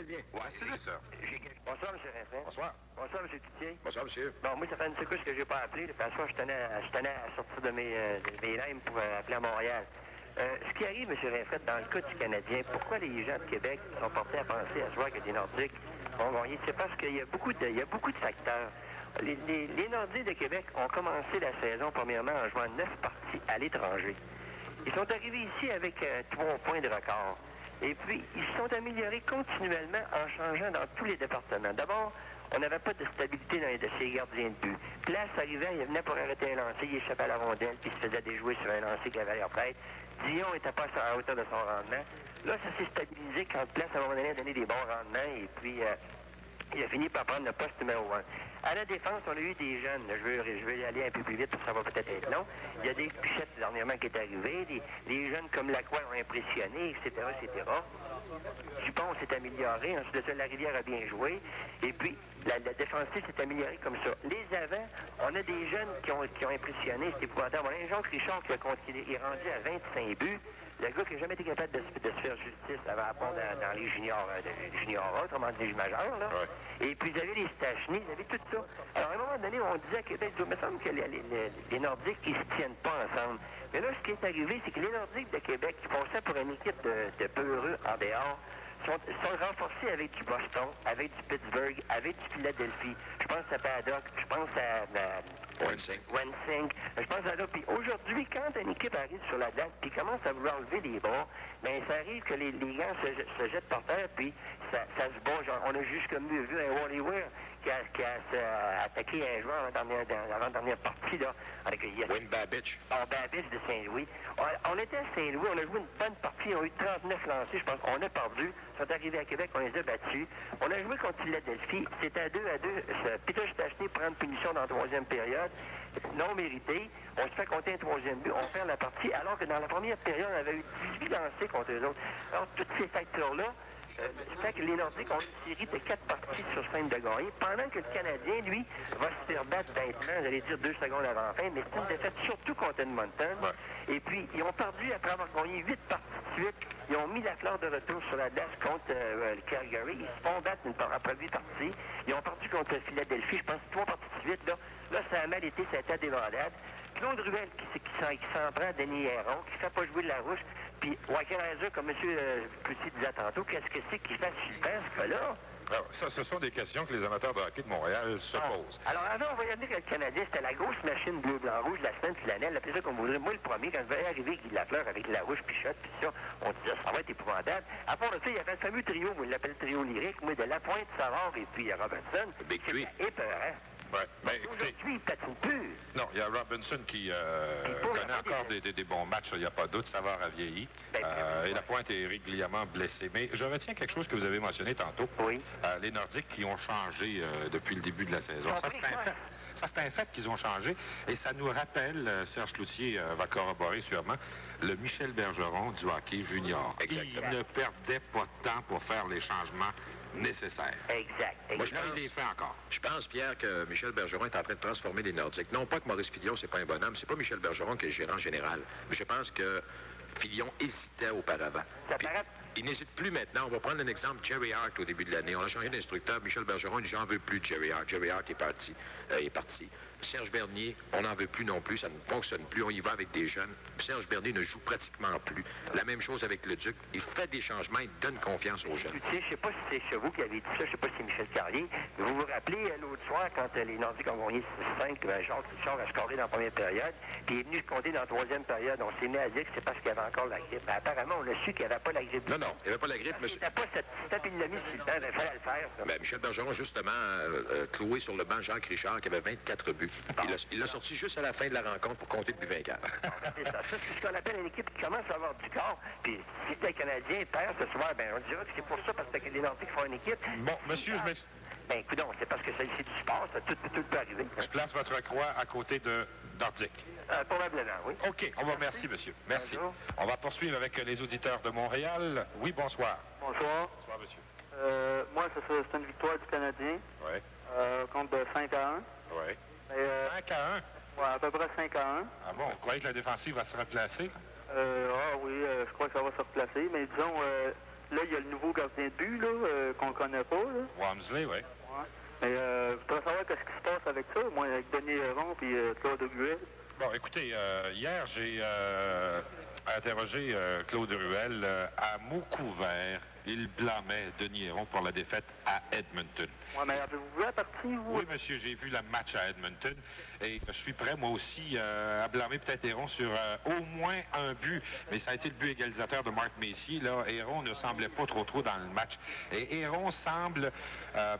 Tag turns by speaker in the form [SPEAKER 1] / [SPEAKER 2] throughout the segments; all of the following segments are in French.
[SPEAKER 1] bien.
[SPEAKER 2] Ouais, c'est ça.
[SPEAKER 3] Bonsoir, M. Rinfret.
[SPEAKER 2] Bonsoir.
[SPEAKER 3] Bonsoir, M. Cloutier.
[SPEAKER 1] Bonsoir, monsieur.
[SPEAKER 3] Bon, moi, ça fait une secousse que j'ai pas appelé. Parce que je tenais à sortir de mes limes pour appeler à Montréal. Ce qui arrive, M. Rinfret, dans le cas du Canadien, pourquoi les gens de Québec sont portés à penser à ce joueur que des Nordiques vont gagner? C'est parce qu'il y a beaucoup de facteurs. Les Nordiques de Québec ont commencé la saison, premièrement, en jouant 9 parties à l'étranger. Ils sont arrivés ici avec 3 points de record. Et puis, ils se sont améliorés continuellement en changeant dans tous les départements. D'abord, on n'avait pas de stabilité dans les dossiers gardiens de but. Place arrivait, il venait pour arrêter un lancer, il échappait à la rondelle, puis il se faisait déjouer sur un lancer qu'il avait l'air prête. Dion n'était pas à la hauteur de son rendement. Là, ça s'est stabilisé quand Place, à un moment donné, a donné des bons rendements, et puis il a fini par prendre le poste numéro 1. À la défense, on a eu des jeunes. Je veux y aller un peu plus vite parce que ça va peut-être être long. Il y a des Pichettes dernièrement qui est arrivé. Les jeunes comme Lacroix ont impressionné, etc., etc. Dupont s'est amélioré. Ensuite de ça, Larivière a bien joué. Et puis, la défensive s'est améliorée comme ça. Les avants, on a des jeunes qui ont impressionné. C'est épouvantable. On a un Jacques Richard qui est rendu à 25 buts. Le gars qui n'a jamais été capable de se faire justice avant à pondre dans les juniors, autrement dit les majeurs, là. Ouais. Et puis, vous avez les Stachny, vous avez tout ça. Alors, à un moment donné, on disait à Québec, il me semble que les Nordiques, ils se tiennent pas ensemble. Mais là, ce qui est arrivé, c'est que les Nordiques de Québec, qui font ça pour une équipe de peureux en dehors, sont renforcés avec du Boston, avec du Pittsburgh, avec du Philadelphie. Je pense à Paddock, je pense à Wensing. Je pense à là. Puis aujourd'hui, quand une équipe arrive sur la date puis commence à vouloir lever les bras, bien, ça arrive que les gants se jettent par terre, puis ça se bat. Genre, on a juste comme vu un Wally Weir qui a attaqué un joueur dans l'avant-dernière partie, là.
[SPEAKER 1] Wayne Babbage.
[SPEAKER 3] Babbage de Saint-Louis. On était à Saint-Louis, on a joué une bonne partie, on a eu 39 lancés, je pense. On a perdu. Ils sont arrivés à Québec, on les a battus. On a joué contre Philadelphie. C'était à 2-2. Peter Stachny prend une punition dans la troisième période. Non mérité. On se fait compter un troisième but. On perd la partie, alors que dans la première période, on avait eu 18 lancés contre eux autres. Alors, tous ces facteurs-là, fait que les Nordiques ont une série de 4 parties sur 5 de gagner, pendant que le Canadien, lui, va se faire battre bêtement, j'allais dire 2 secondes avant la fin, mais c'est une défaite surtout contre Edmonton. Ouais. Et puis, ils ont perdu après avoir gagné 8 parties de suite. Ils ont mis la fleur de retour sur la glace contre le Calgary. Ils se font battre après 8 parties. Ils ont perdu contre Philadelphie, je pense, 3 parties de suite. Là, ça a mal été, ça a été à débandade. Claude Ruel qui s'en prend à Denis Héron, qui ne fait pas jouer de la rouge. Puis, Walker, comme M. Cloutier disait tantôt, qu'est-ce que c'est qu'il fait super, ce cas-là?
[SPEAKER 2] Alors, ça, ce sont des questions que les amateurs de hockey de Montréal se posent.
[SPEAKER 3] Alors, avant, on va dire que le Canadien, c'était la grosse machine bleu-blanc-rouge de la semaine flanelle. Appelez ça comme vous voudrez. Moi, le premier, quand je vais arriver Guy Lafleur avec la rouge pichotte, puis ça, on disait, ça va être épouvantable. À part de ça, il y avait le fameux trio, moi, il l'appelle le trio lyrique, moi, de Lapointe, Savard et puis Robinson.
[SPEAKER 1] Big Tree.
[SPEAKER 3] Épeurant.
[SPEAKER 2] Ouais, ben, écoutez,
[SPEAKER 3] aujourd'hui, il patine plus.
[SPEAKER 2] Non, il y a Robinson qui connaît encore des bons matchs, il n'y a pas de doute, Savard a vieilli. Et Lapointe est régulièrement blessé. Mais je retiens quelque chose que vous avez mentionné tantôt.
[SPEAKER 3] Oui.
[SPEAKER 2] Les Nordiques qui ont changé depuis le début de la saison. Ça, c'est un fait. Ça, c'est un fait qu'ils ont changé. Et ça nous rappelle, Serge Cloutier va corroborer sûrement, le Michel Bergeron du hockey junior.
[SPEAKER 1] Exactement.
[SPEAKER 2] Il ne perdait pas de temps pour faire les changements nécessaire.
[SPEAKER 3] Exact.
[SPEAKER 1] Moi,
[SPEAKER 2] il les fait encore.
[SPEAKER 1] Je pense, Pierre, que Michel Bergeron est en train de transformer les Nordiques. Non pas que Maurice Filion, c'est pas un bonhomme, c'est pas Michel Bergeron qui est gérant général. Mais je pense que Filion hésitait auparavant. Il n'hésite plus maintenant. On va prendre un exemple, Jerry Hart au début de l'année. On a changé d'instructeur. Michel Bergeron dit, j'en veux plus de Jerry Hart. Jerry Hart est parti. Serge Bernier, on n'en veut plus non plus. Ça ne fonctionne plus. On y va avec des jeunes. Serge Bernier ne joue pratiquement plus. La même chose avec le Duc. Il fait des changements. Il donne confiance aux jeunes.
[SPEAKER 3] Tu sais, je sais pas si c'est chez vous qui avez dit ça. Je sais pas si c'est Michel Carrier. Vous vous rappelez, l'autre soir, quand les Nordiques ont gagné 6-5, Jacques Richard a scoré dans la première période, puis il est venu compter dans la troisième période. On s'est mis à dire que c'est parce qu'il y avait encore la grippe. Mais apparemment, on a su qu'il n'y avait pas la grippe.
[SPEAKER 1] Non, il n'y avait pas la grippe, monsieur.
[SPEAKER 3] Il n'y pas cette petite il l'a mis sur le banc. Il fallait le faire, ça.
[SPEAKER 1] Ben, Michel Bergeron, justement, cloué sur le banc Jacques Richard, qui avait 24 buts. Bon. Il l'a sorti juste à la fin de la rencontre pour compter depuis 24.
[SPEAKER 3] C'est ça. Ça, c'est ce qu'on appelle une équipe qui commence à avoir du corps. Puis, si t'es Canadien, perd ce soir, ben, on dira que c'est pour ça, parce que les Nordiques font une équipe.
[SPEAKER 2] Bon, monsieur, je m'excuse.
[SPEAKER 3] Ben, écoute, c'est parce que c'est du sport, ça, tout peut arriver.
[SPEAKER 2] Je place votre croix à côté de Nordique.
[SPEAKER 3] Probablement, oui.
[SPEAKER 2] OK, on vous remercie, monsieur. Merci. Bonjour. On va poursuivre avec les auditeurs de Montréal. Oui, bonsoir.
[SPEAKER 4] Bonsoir.
[SPEAKER 2] Bonsoir, monsieur.
[SPEAKER 4] Moi, c'est une victoire du Canadien.
[SPEAKER 2] Oui.
[SPEAKER 4] Contre 5-1.
[SPEAKER 2] Oui. 5-1?
[SPEAKER 4] Oui, à peu près 5-1.
[SPEAKER 2] Ah bon, vous croyez que la défensive va se replacer?
[SPEAKER 4] Oui, je crois que ça va se replacer. Mais disons, là, il y a le nouveau gardien de but, là, qu'on connaît pas, là.
[SPEAKER 2] Walmsley, oui.
[SPEAKER 4] Ouais. Mais je voudrais savoir qu'est-ce qui se passe avec ça, moi, avec Denis Héron et Claude Ruel.
[SPEAKER 2] Bon, écoutez, hier, j'ai interrogé Claude Ruel. À mots couverts, il blâmait Denis Héron pour la défaite à Edmonton.
[SPEAKER 4] Ouais, mais avez-vous vu la partie, vous?
[SPEAKER 2] Oui, monsieur, j'ai vu le match à Edmonton et je suis prêt, moi aussi, à blâmer peut-être Héron sur au moins un but. Mais ça a été le but égalisateur de Marc Messier. Là, Héron ne semblait pas trop dans le match. Et Héron semble,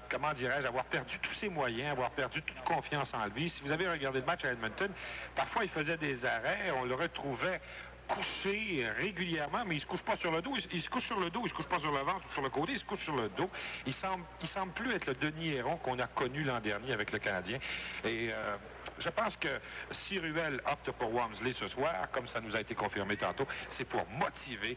[SPEAKER 2] comment dirais-je, avoir perdu tous ses moyens, avoir perdu toute confiance en lui. Si vous avez regardé le match à Edmonton, parfois il faisait des arrêts, on le retrouvait couché régulièrement, mais il se couche pas sur le dos, il se couche sur le dos, il se couche pas sur le ventre ou sur le côté, il se couche sur le dos. Il semble plus être le Denis Héron qu'on a connu l'an dernier avec le Canadien. Et je pense que si Ruel opte pour Walmsley ce soir, comme ça nous a été confirmé tantôt, c'est pour motiver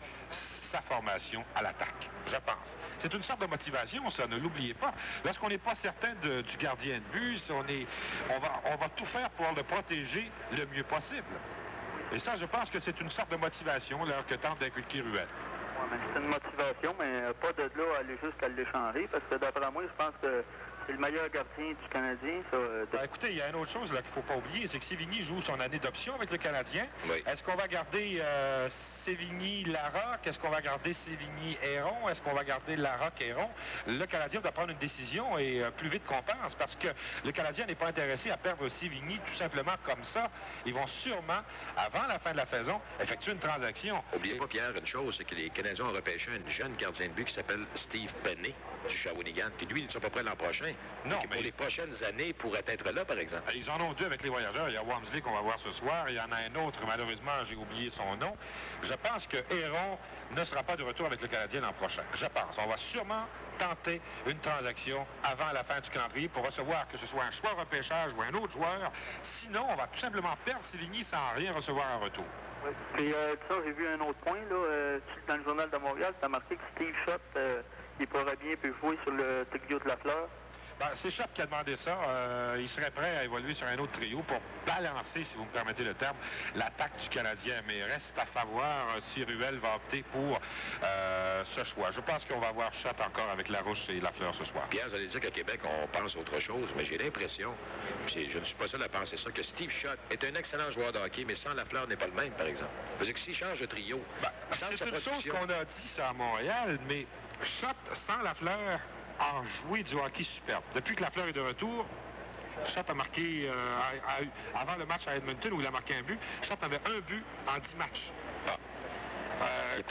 [SPEAKER 2] sa formation à l'attaque, je pense. C'est une sorte de motivation, ça, ne l'oubliez pas. Lorsqu'on n'est pas certain du gardien de but, on va tout faire pour le protéger le mieux possible. Et ça, je pense que c'est une sorte de motivation là, que tente d'inculquer Ruel.
[SPEAKER 4] Oui, mais c'est une motivation, mais pas de là aller jusqu'à l'échanger, parce que d'après moi, je pense que c'est le meilleur gardien du Canadien. Ça,
[SPEAKER 2] Ben, écoutez, il y a une autre chose là, qu'il ne faut pas oublier, c'est que Sévigny joue son année d'option avec le Canadien.
[SPEAKER 1] Oui.
[SPEAKER 2] Est-ce qu'on va garder Sévigny-Larocque? Est-ce qu'on va garder Sévigny-Héron? Est-ce qu'on va garder Larocque-Héron? Le Canadien doit prendre une décision et plus vite qu'on pense, parce que le Canadien n'est pas intéressé à perdre Sévigny tout simplement comme ça. Ils vont sûrement, avant la fin de la saison, effectuer une transaction.
[SPEAKER 1] N'oubliez pas, Pierre, une chose, c'est que les Canadiens ont repêché un jeune gardien de but qui s'appelle Steve Penney du Shawinigan, qui lui, il ne sera pas prêt l'an prochain.
[SPEAKER 2] Non,
[SPEAKER 1] mais pour les prochaines années, pourrait être là, par exemple.
[SPEAKER 2] Ils en ont deux avec les voyageurs. Il y a Walmsley qu'on va voir ce soir. Il y en a un autre, malheureusement, j'ai oublié son nom. Je pense que Héron ne sera pas de retour avec le Canadien l'an prochain. Je pense. On va sûrement tenter une transaction avant la fin du calendrier pour recevoir que ce soit un choix repêchage ou un autre joueur. Sinon, on va tout simplement perdre Sévigny sans rien recevoir en retour.
[SPEAKER 4] Oui. Puis, ça, j'ai vu un autre point, là, dans le Journal de Montréal, tu as marqué que Steve Schott, il pourrait bien pu jouer sur le trio de Lafleur.
[SPEAKER 2] Ben, c'est Schott qui a demandé ça. Il serait prêt à évoluer sur un autre trio pour balancer, si vous me permettez le terme, l'attaque du Canadien. Mais reste à savoir si Ruel va opter pour ce choix. Je pense qu'on va avoir Schott encore avec Larouche et Lafleur ce soir.
[SPEAKER 1] Pierre, vous allez dire qu'à Québec, on pense autre chose, mais j'ai l'impression, je ne suis pas seul à penser ça, que Steve Schott est un excellent joueur de hockey, mais sans Lafleur n'est pas le même, par exemple. C'est-à-dire que s'il change de trio,
[SPEAKER 2] c'est une chose qu'on a dit ça à Montréal, mais Schott sans Lafleur a joué du hockey superbe. Depuis que Lafleur est de retour, Schott a marqué, avant le match à Edmonton où il a marqué un but, Schott avait un but en 10 matchs.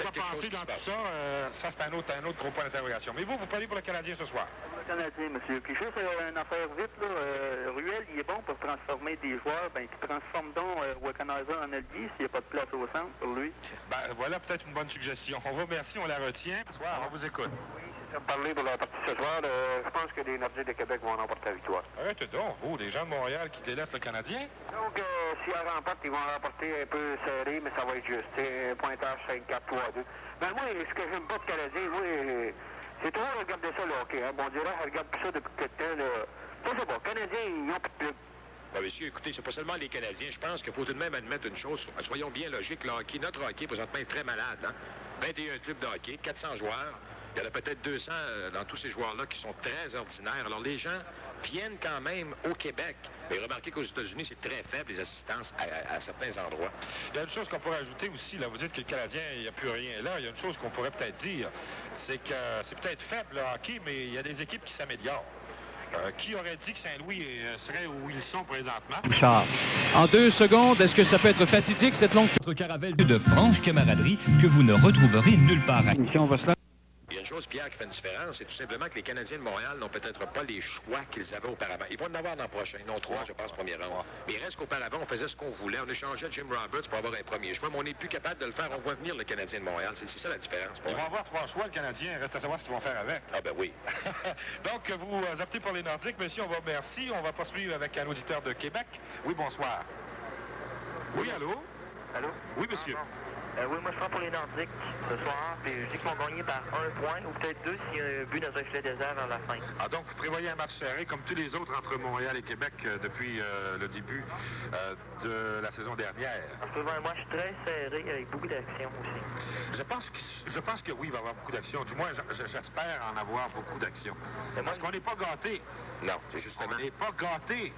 [SPEAKER 2] Quoi penser dans tout ça? Ça, c'est un autre gros point d'interrogation. Mais vous prenez pour le Canadien ce soir?
[SPEAKER 4] Le Canadien, monsieur. Puis juste une affaire vite, là, Ruel, il est bon pour transformer des joueurs, ben, qui transforme donc Wickenheiser en allié s'il n'y a pas de place au centre pour lui.
[SPEAKER 2] Ben, voilà peut-être une bonne suggestion. On vous remercie, on la retient. Ce soir, on vous écoute.
[SPEAKER 3] Parler pour la partie ce soir, je pense que les Nordiques de Québec vont remporter la victoire.
[SPEAKER 2] Arrêtez donc, vous, les gens de Montréal qui délaissent le Canadien?
[SPEAKER 3] Donc, si elle remporte, ils vont remporter un peu serré, mais ça va être juste. C'est un pointage 5-4-3-2. Ben moi, ce que j'aime pas de Canadien, moi, c'est toujours regarder ça, le hockey. Hein. Bon, on dirait, elle regarde plus ça depuis quelque temps, là. Ça, c'est bon. Canadiens, ils ont plus de club.
[SPEAKER 1] Ben, monsieur, écoutez, c'est pas seulement les Canadiens. Je pense qu'il faut tout de même admettre une chose. Soyons bien logiques, le hockey, notre hockey, présentement, est très malade. Hein? 21 clubs de hockey, 400 joueurs. Il y en a peut-être 200 dans tous ces joueurs-là qui sont très ordinaires. Alors, les gens viennent quand même au Québec. Mais remarquez qu'aux États-Unis, c'est très faible, les assistances à certains endroits.
[SPEAKER 2] Il y a une chose qu'on pourrait ajouter aussi. Là, vous dites que le Canadien, il n'y a plus rien là. Il y a une chose qu'on pourrait peut-être dire. C'est que c'est peut-être faible, le hockey, mais il y a des équipes qui s'améliorent. Qui aurait dit que Saint-Louis serait où ils sont présentement?
[SPEAKER 5] Charles. En 2 secondes, est-ce que ça peut être fatidique, cette longue caravelle de franche camaraderie que vous ne retrouverez nulle part?
[SPEAKER 1] Il y a une chose, Pierre, qui fait une différence, c'est tout simplement que les Canadiens de Montréal n'ont peut-être pas les choix qu'ils avaient auparavant. Ils vont en avoir l'an prochain, non 3, je pense, premier rang. Mais il reste qu'auparavant, on faisait ce qu'on voulait. On échangeait Jim Roberts pour avoir un premier choix, mais on n'est plus capable de le faire. On voit venir le Canadien de Montréal. C'est ça la différence.
[SPEAKER 2] Ils vont avoir 3 choix, le Canadien. Reste à savoir ce qu'ils vont faire avec.
[SPEAKER 1] Ah ben oui.
[SPEAKER 2] Donc, vous optez pour les Nordiques. Monsieur, on vous remercie. On va poursuivre avec un auditeur de Québec. Oui, bonsoir. Oui, allô?
[SPEAKER 3] Allô?
[SPEAKER 2] Oui, monsieur.
[SPEAKER 3] Oui, moi je prends pour les Nordiques ce soir, puis je dis qu'ils vont gagner par 1 point, ou peut-être 2 s'il y a un but dans un filet désert à la fin.
[SPEAKER 2] Ah, donc vous prévoyez un match serré comme tous les autres entre Montréal et Québec depuis le début de la saison dernière.
[SPEAKER 3] On peut voir un match très serré avec beaucoup d'action aussi.
[SPEAKER 2] Je pense que oui, il va y avoir beaucoup d'action. Du moins, j'espère en avoir beaucoup d'action. Parce qu'on n'est pas gâtés.
[SPEAKER 1] Non, c'est justement.
[SPEAKER 2] On n'est pas gâtés.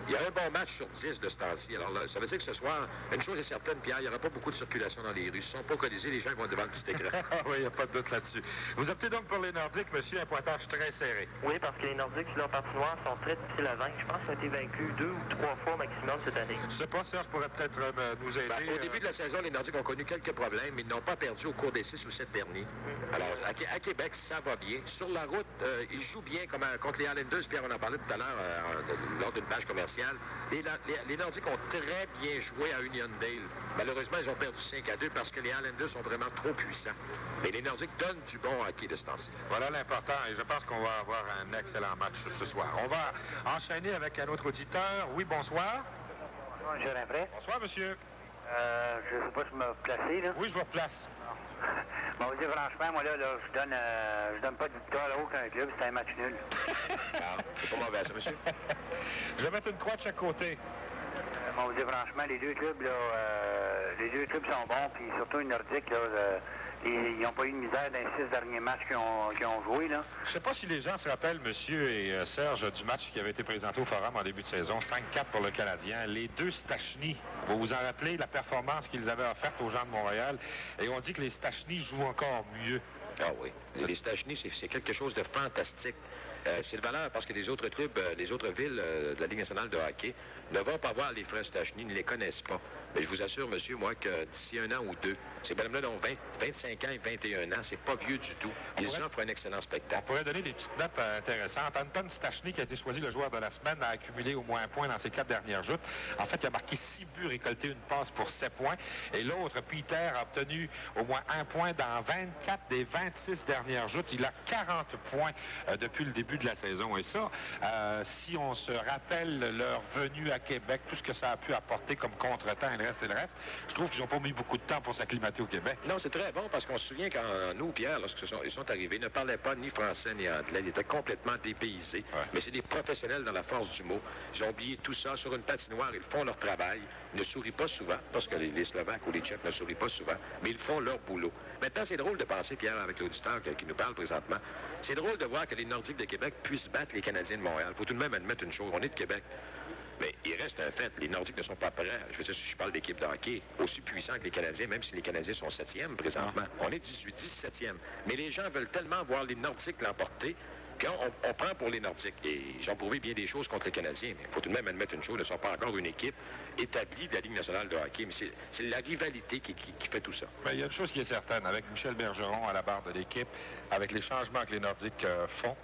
[SPEAKER 1] Il y a un bon match sur 10 de ce temps-ci. Alors là, ça veut dire que ce soir, une chose est certaine, Pierre, il n'y aura pas beaucoup de circulation dans les rues. Ils ne sont pas colisés, les gens vont devant le petit écran.
[SPEAKER 2] Oui, il n'y a pas de doute là-dessus. Vous optez donc pour les Nordiques, monsieur, un pointage très serré.
[SPEAKER 3] Oui, parce que les Nordiques, sur leur patinoire, sont très difficiles à vaincre. Je pense qu'ils ont été vaincus 2 ou 3 fois au maximum cette année.
[SPEAKER 2] Je sais pas, Serge pourrait peut-être nous aider.
[SPEAKER 1] Au début de la saison, les Nordiques ont connu quelques problèmes, mais ils n'ont pas perdu au cours des 6 ou 7 derniers. Alors, à Québec, ça va bien. Sur la route, ils jouent bien comme contre les Islanders. Pierre, on en parlait tout à l'heure lors d'une page commerciale. Les Nordiques ont très bien joué à Uniondale. Malheureusement, ils ont perdu 5-2 parce que les Islanders sont vraiment trop puissants. Mais les Nordiques donnent du bon hockey de ce temps-ci.
[SPEAKER 2] Voilà l'important, et je pense qu'on va avoir un excellent match ce soir. On va enchaîner avec un autre auditeur. Oui, bonsoir.
[SPEAKER 4] Bonsoir, M. Rinfret.
[SPEAKER 2] Bonsoir, monsieur.
[SPEAKER 4] Je ne sais pas si je me placer, là.
[SPEAKER 2] Oui, je vous replace.
[SPEAKER 4] Bon, vous dire franchement, moi, là, je donne pas de victoire à aucun club, c'est un match nul.
[SPEAKER 1] Ah, c'est pas mauvais, ça, monsieur.
[SPEAKER 2] Je vais mettre une croix de chaque côté.
[SPEAKER 4] Bon, vous dire franchement, les deux clubs, là, les deux clubs sont bons, puis surtout les Nordiques, là, ils n'ont pas eu de misère dans les 6 derniers matchs qu'ils ont joué, là.
[SPEAKER 2] Je ne sais pas si les gens se rappellent, monsieur et Serge, du match qui avait été présenté au Forum en début de saison, 5-4 pour le Canadien. Les deux Stachny, vous vous en rappelez la performance qu'ils avaient offerte aux gens de Montréal, et on dit que les Stachny jouent encore mieux.
[SPEAKER 1] Ah oui. Les Stachny, c'est quelque chose de fantastique. C'est le valeur parce que les autres clubs, les autres villes de la Ligue nationale de hockey ne vont pas voir les frères Stachny, ne les connaissent pas. Mais je vous assure, monsieur, moi, que d'ici 1 an ou 2, ces bonhommes-là ont 25 ans et 21 ans. C'est pas vieux du tout. Ils offrent un excellent
[SPEAKER 2] On
[SPEAKER 1] spectacle.
[SPEAKER 2] pourrait donner des petites notes intéressantes. Anton Stachny, qui a été choisi le joueur de la semaine, a accumulé au moins 1 point dans ses 4 dernières joutes. En fait, il a marqué 6 buts, récolté une passe pour 7 points. Et l'autre, Peter, a obtenu au moins 1 point dans 24 des 26 dernières joutes. Il a 40 points depuis le début de la saison. Et ça, si on se rappelle leur venue à Québec, tout ce que ça a pu apporter comme contretemps et le reste, je trouve qu'ils n'ont pas mis beaucoup de temps pour s'acclimater au Québec.
[SPEAKER 1] Non, c'est très bon parce qu'on se souvient quand nous, Pierre, lorsqu'ils sont arrivés, ne parlaient pas ni français ni anglais. Ils étaient complètement dépaysés.
[SPEAKER 2] Ouais.
[SPEAKER 1] Mais c'est des professionnels dans la force du mot. Ils ont oublié tout ça sur une patinoire. Ils font leur travail. Ils ne sourient pas souvent parce que les Slovaques ou les Tchèques ne sourient pas souvent. Mais ils font leur boulot. Maintenant, c'est drôle de penser, Pierre, avec l'auditeur qui nous parle présentement, c'est drôle de voir que les Nordiques de Québec puissent battre les Canadiens de Montréal. Il faut tout de même admettre une chose. On est de Québec. Mais il reste un fait, les Nordiques ne sont pas prêts. Je veux dire, si je parle d'équipe de hockey, aussi puissant que les Canadiens, même si les Canadiens sont 7e présentement. On est 17e. Mais les gens veulent tellement voir les Nordiques l'emporter qu'on prend pour les Nordiques. Et ils ont prouvé bien des choses contre les Canadiens. Mais il faut tout de même admettre une chose, ils ne sont pas encore une équipe établie de la Ligue nationale de hockey. Mais c'est la rivalité qui fait tout ça.
[SPEAKER 2] Mais il y a une chose qui est certaine, avec Michel Bergeron à la barre de l'équipe, avec les changements que les Nordiques font,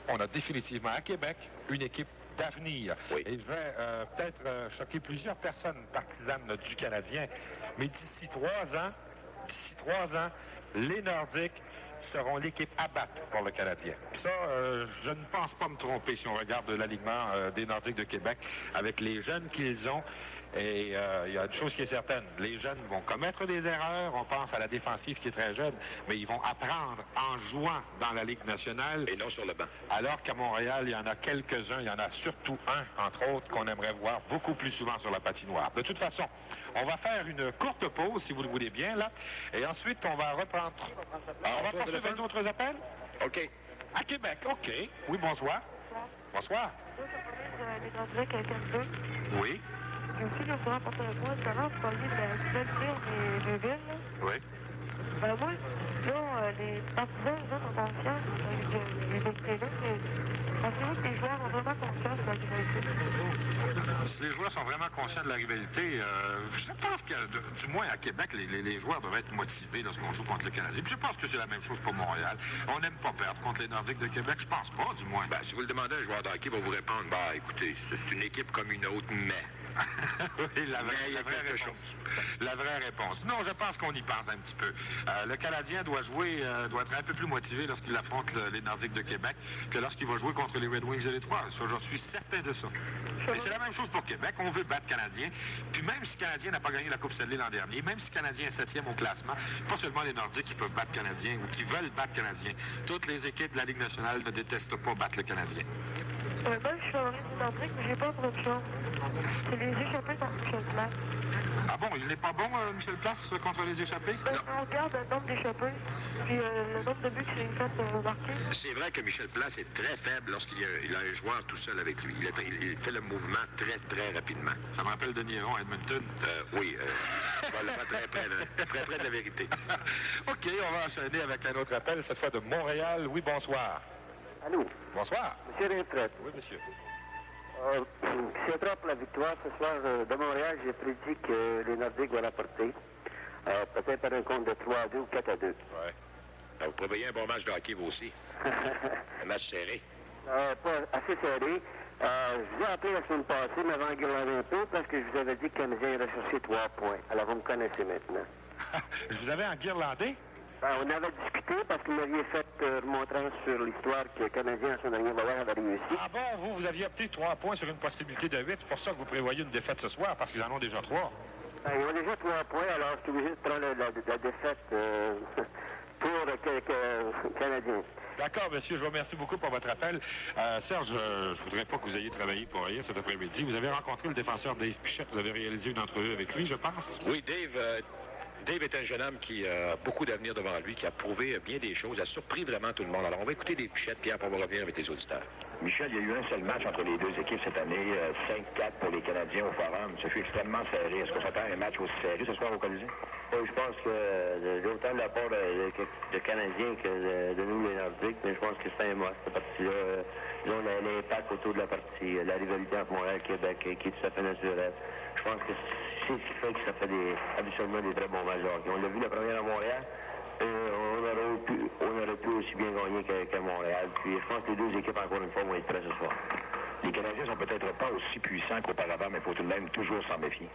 [SPEAKER 2] on a définitivement à Québec une équipe d'avenir.
[SPEAKER 1] Oui.
[SPEAKER 2] Et je vais peut-être choquer plusieurs personnes partisanes du Canadien, mais d'ici 3 ans, les Nordiques seront l'équipe à battre pour le Canadien. Ça, je ne pense pas me tromper si on regarde l'alignement des Nordiques de Québec avec les jeunes qu'ils ont. Et il y a une chose qui est certaine, les jeunes vont commettre des erreurs, on pense à la défensive qui est très jeune, mais ils vont apprendre en jouant dans la Ligue nationale.
[SPEAKER 1] Et non sur le banc.
[SPEAKER 2] Alors qu'à Montréal, il y en a quelques-uns, il y en a surtout un, entre autres, qu'on aimerait voir beaucoup plus souvent sur la patinoire. De toute façon, on va faire une courte pause, si vous le voulez bien, là, et ensuite on va reprendre. On va poursuivre avec d'autres appels?
[SPEAKER 1] OK.
[SPEAKER 2] À Québec, OK. Oui, bonsoir. Bonsoir.
[SPEAKER 6] Les Nordiques avec un
[SPEAKER 2] Oui.
[SPEAKER 6] Et aussi, je voudrais apporter un point. Tout à l'heure, vous parliez de la nouvelle ville des villes.
[SPEAKER 2] Oui.
[SPEAKER 6] Ben moi, là, les partisans, les autres, ont conscience des écrivains, mais pensez-vous que les joueurs ont vraiment conscience de la rivalité?
[SPEAKER 2] Si les joueurs sont vraiment conscients de la rivalité, je pense que, du moins à Québec, les joueurs doivent être motivés lorsqu'on joue contre le Canadien. Puis je pense que c'est la même chose pour Montréal. On n'aime pas perdre contre les Nordiques de Québec, je pense pas, du moins.
[SPEAKER 1] Ben, si vous le demandez à un joueur de hockey, il va vous répondre, bah, écoutez, c'est une équipe comme une autre, mais...
[SPEAKER 2] Oui, la vraie réponse. Non, je pense qu'on y pense un petit peu. Le Canadien doit être un peu plus motivé lorsqu'il affronte les Nordiques de Québec que lorsqu'il va jouer contre les Red Wings de l'Étoile. Ça, j'en suis certain de ça. Et c'est la même chose pour Québec. On veut battre Canadien. Puis même si Canadien n'a pas gagné la Coupe Stanley l'an dernier, même si Canadien est 7e au classement, pas seulement les Nordiques qui peuvent battre Canadien ou qui veulent battre Canadien. Toutes les équipes de la Ligue nationale ne détestent pas battre le Canadien.
[SPEAKER 6] Moi, je suis favori du Nordique, mais j'ai pas trop de chance. C'est les échappés contre Michel Place.
[SPEAKER 2] Ah bon, il n'est pas bon, Michel Place, contre les échappés?
[SPEAKER 6] On regarde le nombre d'échappés, puis le nombre de buts qu'il a fait marquer.
[SPEAKER 1] C'est vrai que Michel Place est très faible lorsqu'il a un joueur tout seul avec lui. Il fait le mouvement très, très rapidement.
[SPEAKER 2] Ça me rappelle Denis Héron à Edmonton.
[SPEAKER 1] Oui, probablement très près de la vérité.
[SPEAKER 2] OK, on va enchaîner avec un autre appel, cette fois de Montréal. Oui, bonsoir.
[SPEAKER 3] Allô?
[SPEAKER 2] Bonsoir.
[SPEAKER 3] Monsieur Retraite.
[SPEAKER 2] Oui, monsieur.
[SPEAKER 3] Si on attrape la victoire ce soir de Montréal, j'ai prédit que les Nordiques vont l'apporter. Peut-être par un compte de 3-2 ou 4-2.
[SPEAKER 1] Oui. Vous prévoyez un bon match de hockey, vous aussi. Un match serré.
[SPEAKER 3] Pas assez serré. Je vous ai appelé la semaine passée, m'avant guirlandé un peu, parce que je vous avais dit que le Canadien irait chercher 3 points. Alors, vous me connaissez maintenant.
[SPEAKER 2] Je vous avais enguirlandé?
[SPEAKER 3] On avait discuté parce que vous m'aviez fait remontrant sur l'histoire que le Canadien, en son dernier voyage, avait réussi.
[SPEAKER 2] Ah bon, vous aviez opté 3 points sur une possibilité de 8. C'est pour ça que vous prévoyez une défaite ce soir, parce qu'ils en ont déjà 3.
[SPEAKER 3] Ils ont déjà 3 points, alors je suis obligé de prendre la défaite pour le Canadien.
[SPEAKER 2] D'accord, monsieur, je vous remercie beaucoup pour votre appel. Serge, je ne voudrais pas que vous ayez travaillé pour rien cet après-midi. Vous avez rencontré le défenseur Dave Pichette. Vous avez réalisé une entrevue avec lui, je pense.
[SPEAKER 1] Oui, Dave est un jeune homme qui a beaucoup d'avenir devant lui, qui a prouvé bien des choses, a surpris vraiment tout le monde. Alors, on va écouter des Pichettes, Pierre, pour revenir avec les auditeurs.
[SPEAKER 7] Michel, il y a eu un seul match entre les deux équipes cette année, 5-4 pour les Canadiens au Forum. Ce fut extrêmement serré. Est-ce qu'on s'attend à un match aussi serré ce soir au Colisée?
[SPEAKER 3] Oui, je pense que autant de la part de Canadiens que de nous, les Nordiques, mais je pense que c'est un must, cette partie-là. Disons, l'impact autour de la partie, la rivalité entre Montréal et Québec, qui est tout à fait naturelle. Je pense que c'est ce qui fait que ça fait habituellement des très bons matchs de hockey. On l'a vu la première à Montréal. On aurait pu aussi bien gagner qu'à Montréal. Puis je pense que les deux équipes, encore une fois, vont être prêts ce soir.
[SPEAKER 7] Les Canadiens sont peut-être pas aussi puissants qu'auparavant, mais il faut tout de même toujours s'en méfier.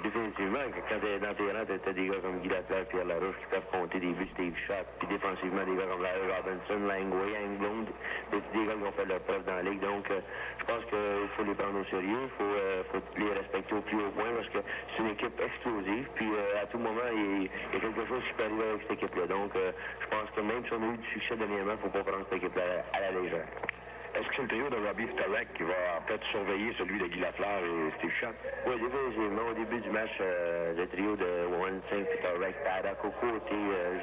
[SPEAKER 3] Définitivement, quand t'es dans tes rangs, t'as des gars comme Guy Lafleur, Pierre Larouche qui peuvent compter des buts, Steve Schott, puis défensivement, des gars comme Larry Robinson, Langway, Englund, des gars qui ont fait leur preuve dans la Ligue. Donc, je pense qu'il faut les prendre au sérieux, il faut les respecter au plus haut point, parce que c'est une équipe explosive, puis à tout moment, il y a quelque chose qui peut arriver avec cette équipe-là. Donc, je pense que même si on a eu du succès dernièrement, il ne faut pas prendre cette équipe-là à la légère.
[SPEAKER 7] Est-ce que c'est le trio de Robbie Starek qui va en fait surveiller celui de Guy Lafleur et Steve Schott?
[SPEAKER 3] Oui, définitivement. Au début du match, le trio de Warren Saint et Starek Paddock au côté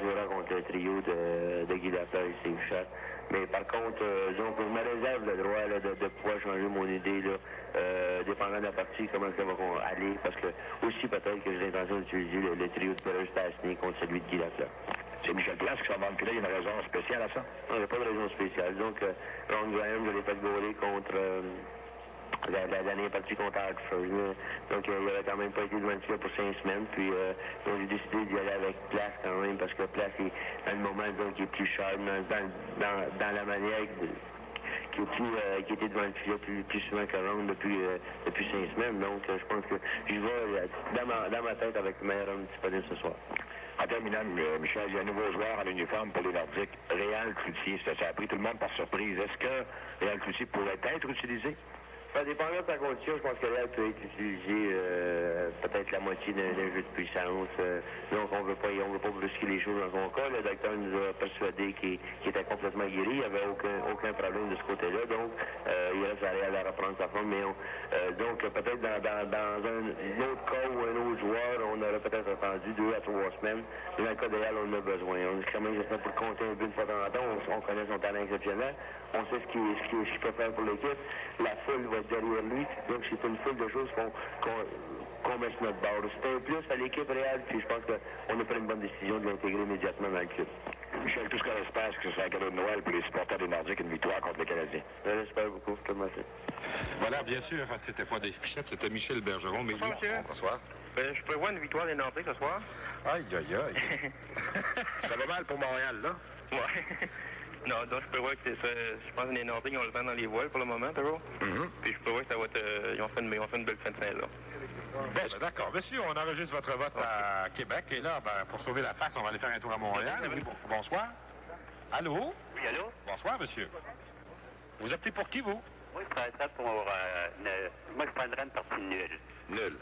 [SPEAKER 3] jouera contre le trio de Guy Lafleur et Steve Schott. Mais par contre, donc, je me réserve le droit là, de pouvoir changer mon idée, là, dépendant de la partie, comment ça va aller, parce que aussi peut-être que j'ai l'intention d'utiliser le trio de Perez Stastny contre celui de Guy Lafleur.
[SPEAKER 7] C'est Michel Place qui s'en va enculer, il y a une raison spéciale à ça?
[SPEAKER 3] Non, il n'y a pas de raison spéciale. Donc, Ron Graham, je l'ai fait gauler contre la dernière partie contre Hartford. Donc, il n'aurait quand même pas été devant le filet pour 5 semaines. Puis, donc, j'ai décidé d'y aller avec Place quand même, parce que Place, est, dans le moment, donc, il est plus cher dans la manière qui était devant le filet plus souvent que Ron depuis 5 semaines. Donc, je pense que j'y vais dans ma tête avec le meilleur homme disponible ce soir.
[SPEAKER 7] En terminant, Michel, il y a un nouveau joueur en uniforme pour les Nordiques, Réal Cloutier. Ça a pris tout le monde par surprise. Est-ce que Réal Cloutier pourrait être utilisé?
[SPEAKER 3] Ça dépend de sa condition. Je pense que Réal peut être utilisé peut-être la moitié d'un jeu de puissance. Donc, on veut pas brusquer les choses dans son cas. Le docteur nous a persuadé qu'il était complètement guéri. Il n'y avait aucun problème de ce côté-là. Donc, il reste à Réal à reprendre sa forme. Mais donc, peut-être dans un autre cas ou un autre joueur, on aurait peut-être attendu 2 à 3 semaines. Mais dans le cas de Réal, on en a besoin. On est quand même fait pour compter un but une fois de temps en temps. On connaît son talent exceptionnel. On sait ce qu'il peut faire pour l'équipe. La foule va être derrière lui. Donc, c'est une foule de choses qu'on met sur notre bord. C'est un plus à l'équipe réelle, puis je pense qu'on a pris une bonne décision de l'intégrer immédiatement dans le club.
[SPEAKER 7] Michel, tout ce qu'on espère, c'est que ce soit un cadeau de Noël pour les supporters des Nordiques, une victoire contre les Canadiens.
[SPEAKER 3] Je l'espère beaucoup, je te remercie.
[SPEAKER 2] Voilà, bien sûr, c'était pas des Pichettes, c'était Michel Bergeron. Mais
[SPEAKER 3] bonsoir, monsieur.
[SPEAKER 1] Bonsoir.
[SPEAKER 3] Je prévois une victoire des Nordiques ce soir.
[SPEAKER 2] Aïe, aïe, aïe.
[SPEAKER 1] Ça va mal pour Montréal, là?
[SPEAKER 3] Ouais. Non, donc je peux voir que c'est ça. Je pense que les Nordiques ont le vent dans les voiles pour le moment, toujours. Puis je peux voir que ça va être... ils ont fait une belle fin de saison.
[SPEAKER 2] Bon, ben, d'accord. Monsieur, on enregistre votre vote à Québec. Et là, ben, pour sauver la face, on va aller faire un tour à Montréal. Oui, bonsoir. Allô?
[SPEAKER 3] Oui, allô?
[SPEAKER 2] Bonsoir, monsieur. Vous optez pour qui, vous?
[SPEAKER 3] Moi, je prendrais pour... moi, je prendrais une partie nulle.
[SPEAKER 1] Nul.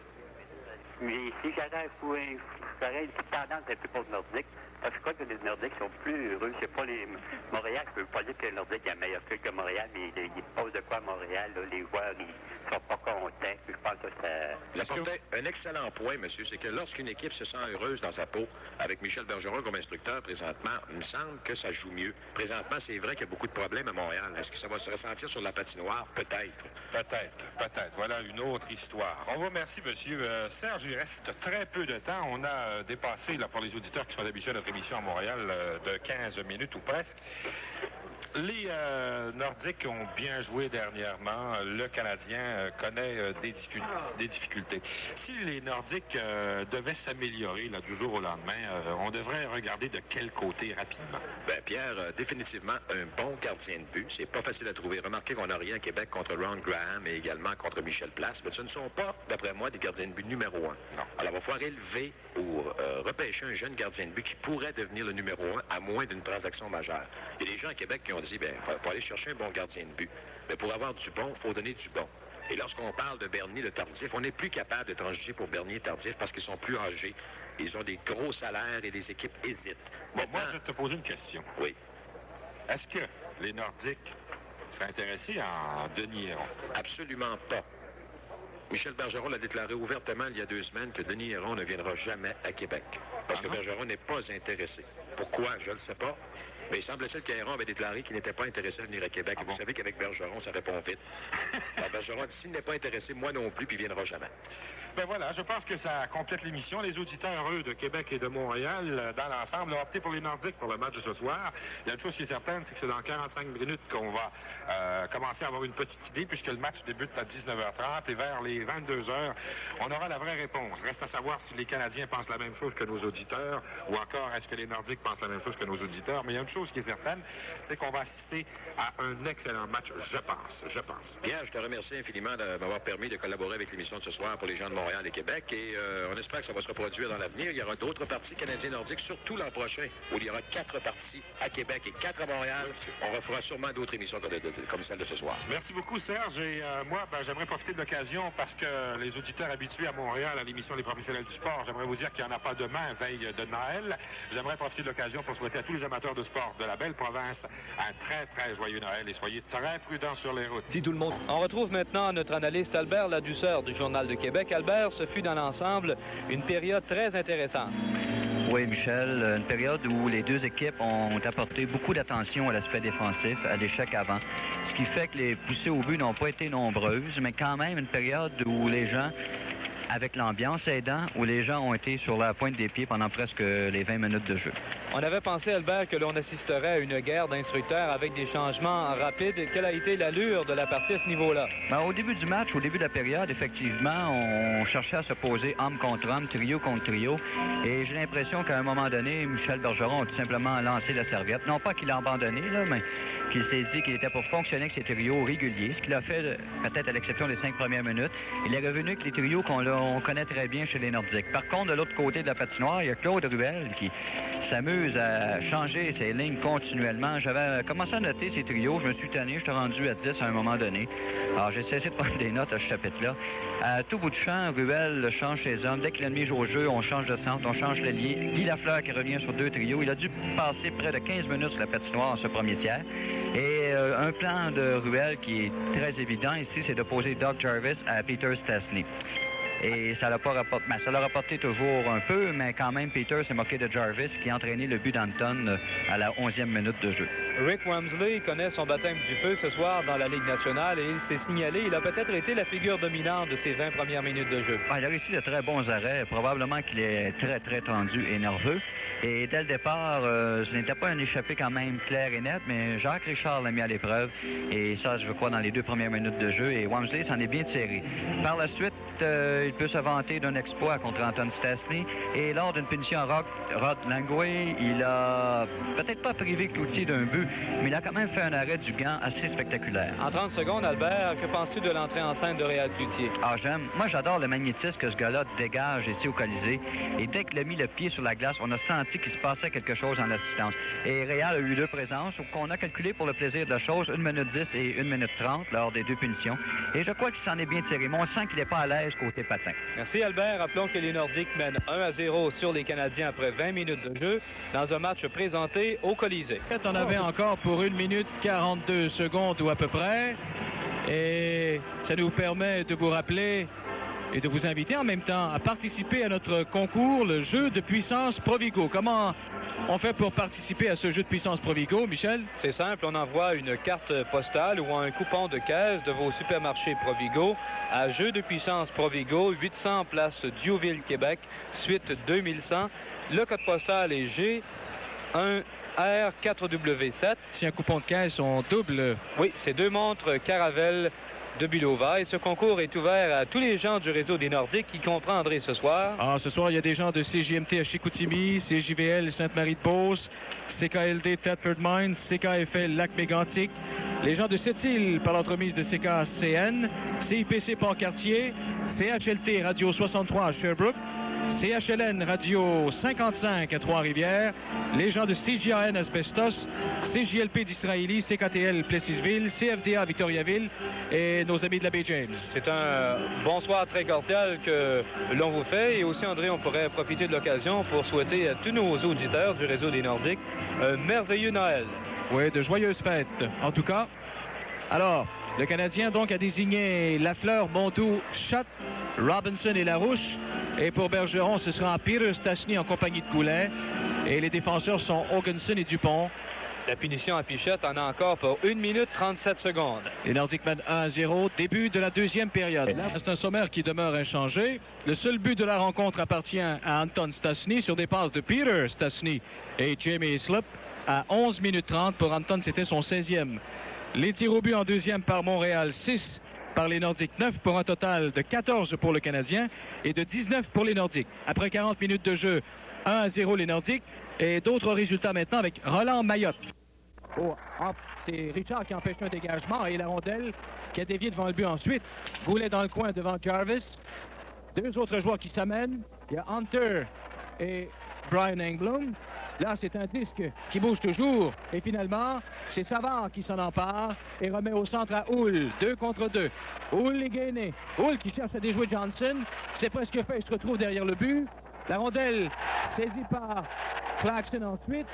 [SPEAKER 3] Mais si j'aurais une petite tendance un peu pour le Nordique, parce que je crois que les Nordiques sont plus heureux. C'est pas les... Montréal, je ne veux pas dire que le Nordique est meilleur que Montréal, mais il se passe de quoi à Montréal, là, les joueurs, ils sont pas contents. Puis je pense que ça...
[SPEAKER 1] Il apportait un excellent point, monsieur, c'est que lorsqu'une équipe se sent heureuse dans sa peau, avec Michel Bergeron comme instructeur présentement, il me semble que ça joue mieux. Présentement, c'est vrai qu'il y a beaucoup de problèmes à Montréal. Est-ce que ça va se ressentir sur la patinoire? Peut-être.
[SPEAKER 2] Peut-être. Voilà une autre histoire. On vous remercie, monsieur. Serge, il reste très peu de temps. On a dépassé, là, pour les auditeurs qui sont habitués à notre émission à Montréal, de 15 minutes ou presque. Les Nordiques ont bien joué dernièrement. Le Canadien connaît des difficultés. Si les Nordiques devaient s'améliorer là, du jour au lendemain, on devrait regarder de quel côté rapidement?
[SPEAKER 1] Ben, Pierre, définitivement un bon gardien de but. C'est pas facile à trouver. Remarquez qu'on n'a rien à Québec contre Ron Graham et également contre Michel Place. Mais ce ne sont pas, d'après moi, des gardiens de but numéro 1. Non. Alors, il va falloir élever ou repêcher un jeune gardien de but qui pourrait devenir le numéro 1 à moins d'une transaction majeure. Il y a des gens à Québec qui ont dit, ben, faut aller chercher un bon gardien de but. Mais pour avoir du bon, il faut donner du bon. Et lorsqu'on parle de Bernier le Tardif, on n'est plus capable de transiger pour Bernier et Tardif parce qu'ils sont plus âgés. Ils ont des gros salaires et les équipes hésitent.
[SPEAKER 2] Bon, moi, je vais te poser une question.
[SPEAKER 1] Oui.
[SPEAKER 2] Est-ce que les Nordiques seraient intéressés en Denis Héron?
[SPEAKER 1] Absolument pas. Michel Bergeron l'a déclaré ouvertement il y a 2 semaines que Denis Héron ne viendra jamais à Québec. Parce que Bergeron n'est pas intéressé. Pourquoi? Je ne le sais pas. Mais il semble-t-il qu'Héron avait déclaré qu'il n'était pas intéressé à venir à Québec. Et vous savez qu'avec Bergeron, ça répond vite. Alors Bergeron dit, s'il n'est pas intéressé, moi non plus, puis il ne viendra jamais.
[SPEAKER 2] Ben voilà, je pense que ça complète l'émission. Les auditeurs heureux de Québec et de Montréal, dans l'ensemble, ont opté pour les Nordiques pour le match de ce soir. Il y a une chose qui est certaine, c'est que c'est dans 45 minutes qu'on va commencer à avoir une petite idée, puisque le match débute à 19h30 et vers les 22h, on aura la vraie réponse. Reste à savoir si les Canadiens pensent la même chose que nos auditeurs, ou encore est-ce que les Nordiques pensent la même chose que nos auditeurs. Mais il y a une chose qui est certaine, c'est qu'on va assister à un excellent match, je pense.
[SPEAKER 1] Pierre, je te remercie infiniment de m'avoir permis de collaborer avec l'émission de ce soir pour les gens de Montréal et Québec. Et on espère que ça va se reproduire dans l'avenir. Il y aura d'autres parties canadiens-nordiques, surtout l'an prochain, où il y aura 4 parties à Québec et 4 à Montréal. On refera sûrement d'autres émissions comme celle de ce soir.
[SPEAKER 2] Merci beaucoup, Serge. Et moi, j'aimerais profiter de l'occasion parce que les auditeurs habitués à Montréal à l'émission Les Professionnels du Sport, j'aimerais vous dire qu'il n'y en a pas demain, veille de Noël. J'aimerais profiter de l'occasion pour souhaiter à tous les amateurs de sport de la belle province un très, très joyeux Noël et soyez très prudents sur les routes.
[SPEAKER 5] Si tout le monde... On retrouve maintenant notre analyste Albert Ladusseur du Journal de Québec. Albert, ce fut dans l'ensemble une période très intéressante.
[SPEAKER 8] Oui, Michel, une période où les deux équipes ont apporté beaucoup d'attention à l'aspect défensif, à l'échec avant. Ce qui fait que les poussées au but n'ont pas été nombreuses, mais quand même une période où les gens, avec l'ambiance aidant, où les gens ont été sur la pointe des pieds pendant presque les 20 minutes de jeu.
[SPEAKER 5] On avait pensé, Albert, que l'on assisterait à une guerre d'instructeurs avec des changements rapides. Quelle a été l'allure de la partie à ce niveau-là?
[SPEAKER 8] Au début du match, au début de la période, effectivement, on cherchait à se poser homme contre homme, trio contre trio. Et j'ai l'impression qu'à un moment donné, Michel Bergeron a tout simplement lancé la serviette. Non pas qu'il a abandonné, là, mais qu'il s'est dit qu'il était pour fonctionner avec ses trios réguliers, ce qu'il a fait peut-être à l'exception des 5 premières minutes. Il est revenu avec les trios qu'on connaît très bien chez les Nordiques. Par contre, de l'autre côté de la patinoire, il y a Claude Ruel qui s'amuse à changer ses lignes continuellement. J'avais commencé à noter ces trios. Je me suis tanné. Je suis rendu à 10 à un moment donné. Alors, j'ai cessé de prendre des notes à ce chapitre-là. À tout bout de champ, Ruel change ses hommes. Dès qu'il a mis au jeu, on change de centre, on change l'allié. Guy Lafleur qui revient sur 2 trios. Il a dû passer près de 15 minutes sur la patinoire en ce premier tiers. Et un plan de Ruel qui est très évident ici, c'est de poser Doug Jarvis à Peter Stastny. Et ça l'a pas rapporté, ça l'a rapporté toujours un peu, mais quand même, Peter s'est moqué de Jarvis qui a entraîné le but d'Anton à la 11e minute de jeu.
[SPEAKER 5] Rick Wamsley connaît son baptême du feu ce soir dans la Ligue nationale et il s'est signalé. Il a peut-être été la figure dominante de ces 20 premières minutes de jeu.
[SPEAKER 8] Il a réussi de très bons arrêts. Probablement qu'il est très, très tendu et nerveux. Et dès le départ, ce n'était pas un échappé quand même clair et net, mais Jacques Richard l'a mis à l'épreuve. Et ça, je crois, dans les 2 premières minutes de jeu. Et Wamsley s'en est bien tiré. Par la suite, il peut se vanter d'un exploit contre Anton Stastny. Et lors d'une punition à Rod Langway, il a peut-être pas privé Cloutier d'un but, mais il a quand même fait un arrêt du gant assez spectaculaire.
[SPEAKER 5] En 30 secondes, Albert, que penses-tu de l'entrée en scène de Réal Cloutier?
[SPEAKER 8] Ah, moi, j'adore le magnétisme que ce gars-là dégage ici au Colisée. Et dès qu'il a mis le pied sur la glace, on a senti qu'il se passait quelque chose en assistance. Et Réal a eu 2 présences qu'on a calculé pour le plaisir de la chose, 1 minute 10 et 1 minute 30 lors des 2 punitions. Et je crois qu'il s'en est bien tiré, mais on sent qu'il n'est pas à l'aise côté patin.
[SPEAKER 5] Merci, Albert. Rappelons que les Nordiques mènent 1-0 sur les Canadiens après 20 minutes de jeu dans un match présenté au Colisée.
[SPEAKER 9] On avait encore pour 1 minute 42 secondes ou à peu près. Et ça nous permet de vous rappeler et de vous inviter en même temps à participer à notre concours, le jeu de puissance Provigo. Comment on fait pour participer à ce jeu de puissance Provigo, Michel?
[SPEAKER 5] C'est simple, on envoie une carte postale ou un coupon de caisse de vos supermarchés Provigo à jeu de puissance Provigo, 800 place Diouville, Québec, suite 2100. Le code postal est G1R4W7.
[SPEAKER 9] Si un coupon de caisse, on double.
[SPEAKER 5] Oui, c'est 2 montres Caravelle de Bulova. Et ce concours est ouvert à tous les gens du réseau des Nordiques, y compris André ce soir.
[SPEAKER 9] Ah, ce soir, il y a des gens de CJMT à Chicoutimi, CJVL Sainte-Marie-de-Beauce, CKLD Thetford Mines, CKFL Lac-Mégantic, les gens de Sept-Îles par l'entremise de CKCN, CIPC Port-Cartier, CHLT Radio 63 à Sherbrooke, CHLN Radio 55 à Trois-Rivières, les gens de CGAN Asbestos, CJLP d'Israéli, CKTL Plessisville, CFDA Victoriaville et nos amis de la baie James.
[SPEAKER 5] C'est un bonsoir très cordial que l'on vous fait. Et aussi, André, on pourrait profiter de l'occasion pour souhaiter à tous nos auditeurs du réseau des Nordiques un merveilleux Noël.
[SPEAKER 9] Oui, de joyeuses fêtes, en tout cas. Alors, le Canadien, donc, a désigné Lafleur, Mondoux, Schott, Robinson et Larouche. Et pour Bergeron, ce sera Peter Stastny en compagnie de Goulet. Et les défenseurs sont Haugenson et Dupont.
[SPEAKER 5] La punition à Pichette en a encore pour 1 minute 37 secondes.
[SPEAKER 9] Les Nordiques mènent 1-0, début de la 2e période. C'est un sommaire qui demeure inchangé. Le seul but de la rencontre appartient à Anton Stastny sur des passes de Peter Stastny et Jamie Hislop. À 11 minutes 30 pour Anton, c'était son 16e. Les tirs au but en 2e par Montréal, 6 par les Nordiques, 9 pour un total de 14 pour le Canadien et de 19 pour les Nordiques. Après 40 minutes de jeu, 1-0 les Nordiques et d'autres résultats maintenant avec Roland Mayotte. C'est Richard qui empêche un dégagement et la rondelle qui a dévié devant le but ensuite. Goulet dans le coin devant Jarvis. 2 autres joueurs qui s'amènent. Il y a Hunter et Brian Engblom. Là, c'est un disque qui bouge toujours. Et finalement, c'est Savard qui s'en empare et remet au centre à Hull. 2 contre 2. Hull est gainé. Hull qui cherche à déjouer Johnson. C'est presque fait. Il se retrouve derrière le but. La rondelle saisie par Claxton ensuite.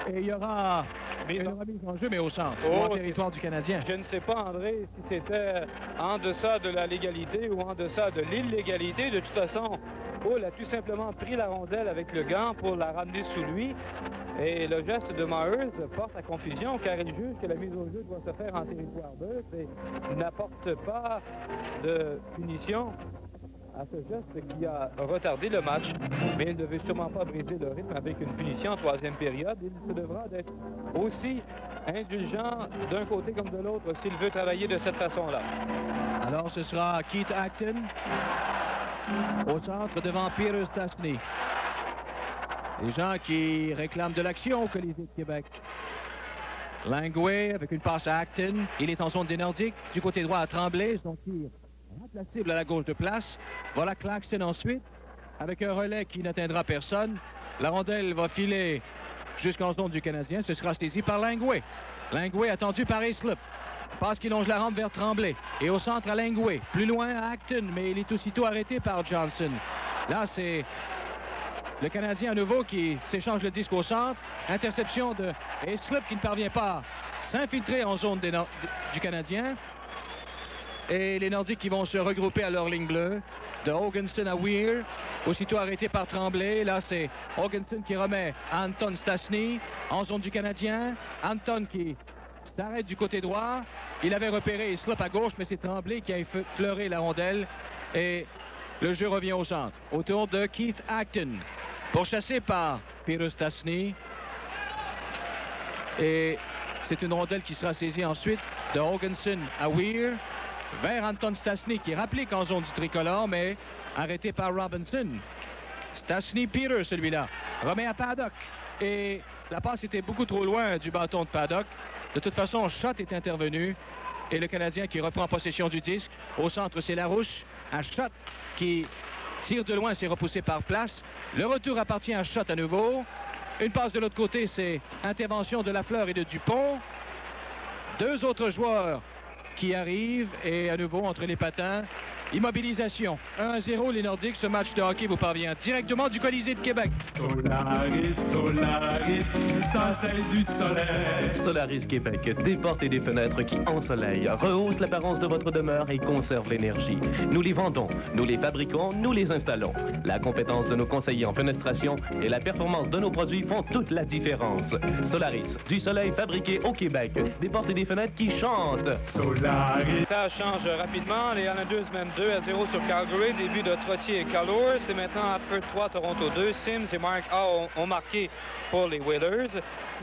[SPEAKER 9] Et il y aura une remise en jeu, mais au centre, au territoire du Canadien.
[SPEAKER 5] Je ne sais pas, André, si c'était en deçà de la légalité ou en deçà de l'illégalité. De toute façon, Hull a tout simplement pris la rondelle avec le gant pour la ramener sous lui. Et le geste de Myers porte à confusion car il juge que la mise au jeu doit se faire en territoire d'eux et n'apporte pas de punition à ce geste qui a retardé le match, mais il ne veut sûrement pas briser le rythme avec une punition en 3e période. Il se devra d'être aussi indulgent d'un côté comme de l'autre s'il veut travailler de cette façon-là.
[SPEAKER 9] Alors ce sera Keith Acton au centre devant Peter Stastny. Les gens qui réclament de l'action au Colisée de Québec. Langway avec une passe à Acton. Il est en zone des Nordiques. Du côté droit à Tremblay, son tir rate la cible à la gauche de place. Voilà Claxton ensuite, avec un relais qui n'atteindra personne. La rondelle va filer jusqu'en zone du Canadien. Ce sera saisi par Langway. Langway attendu par Hislop. Passe qui longe la rampe vers Tremblay. Et au centre à Langway. Plus loin à Acton, mais il est aussitôt arrêté par Johnson. Là, c'est le Canadien à nouveau qui s'échange le disque au centre. Interception de Hislop qui ne parvient pas à s'infiltrer en zone du Canadien. Et les Nordiques qui vont se regrouper à leur ligne bleue. De Haugenson à Weir. Aussitôt arrêté par Tremblay. Là, c'est Haugenson qui remet à Anton Stastny en zone du Canadien. Anton qui s'arrête du côté droit. Il avait repéré Hislop à gauche, mais c'est Tremblay qui a effleuré la rondelle. Et le jeu revient au centre. Autour de Keith Acton. Pourchassé par Peter Stastny. Et c'est une rondelle qui sera saisie ensuite de Haugenson à Weir. Vers Anton Stastny qui rapplique en zone du tricolore, mais arrêté par Robinson. Stastny-Peter, celui-là. Remet à Paddock. Et La passe était beaucoup trop loin du bâton de Paddock. De toute façon, Schott est intervenu. Et le Canadien qui reprend possession du disque. Au centre, c'est Larouche. Un Schott qui tire de loin, c'est repoussé par Place. Le retour appartient à Schott à nouveau. Une passe de l'autre côté, c'est intervention de Lafleur et de Dupont. Deux autres joueurs qui arrivent et à nouveau entre les patins. Immobilisation. 1-0 les Nordiques. Ce match de hockey vous parvient directement du Colisée de Québec.
[SPEAKER 10] Solaris, Solaris, ça c'est du soleil.
[SPEAKER 11] Solaris Québec, des portes et des fenêtres qui ensoleillent, rehaussent l'apparence de votre demeure et conservent l'énergie. Nous les vendons, nous les fabriquons, nous les installons. La compétence de nos conseillers en fenestration et la performance de nos produits font toute la différence. Solaris, du soleil fabriqué au Québec, des portes et des fenêtres qui chantent.
[SPEAKER 5] Solaris. Ça change rapidement. Les Islanders mènent 2-0 sur Calgary. Début de Trottier et Callor. C'est maintenant Hartford 3, Toronto 2. Sims et Mark Howe ont marqué pour les Whalers.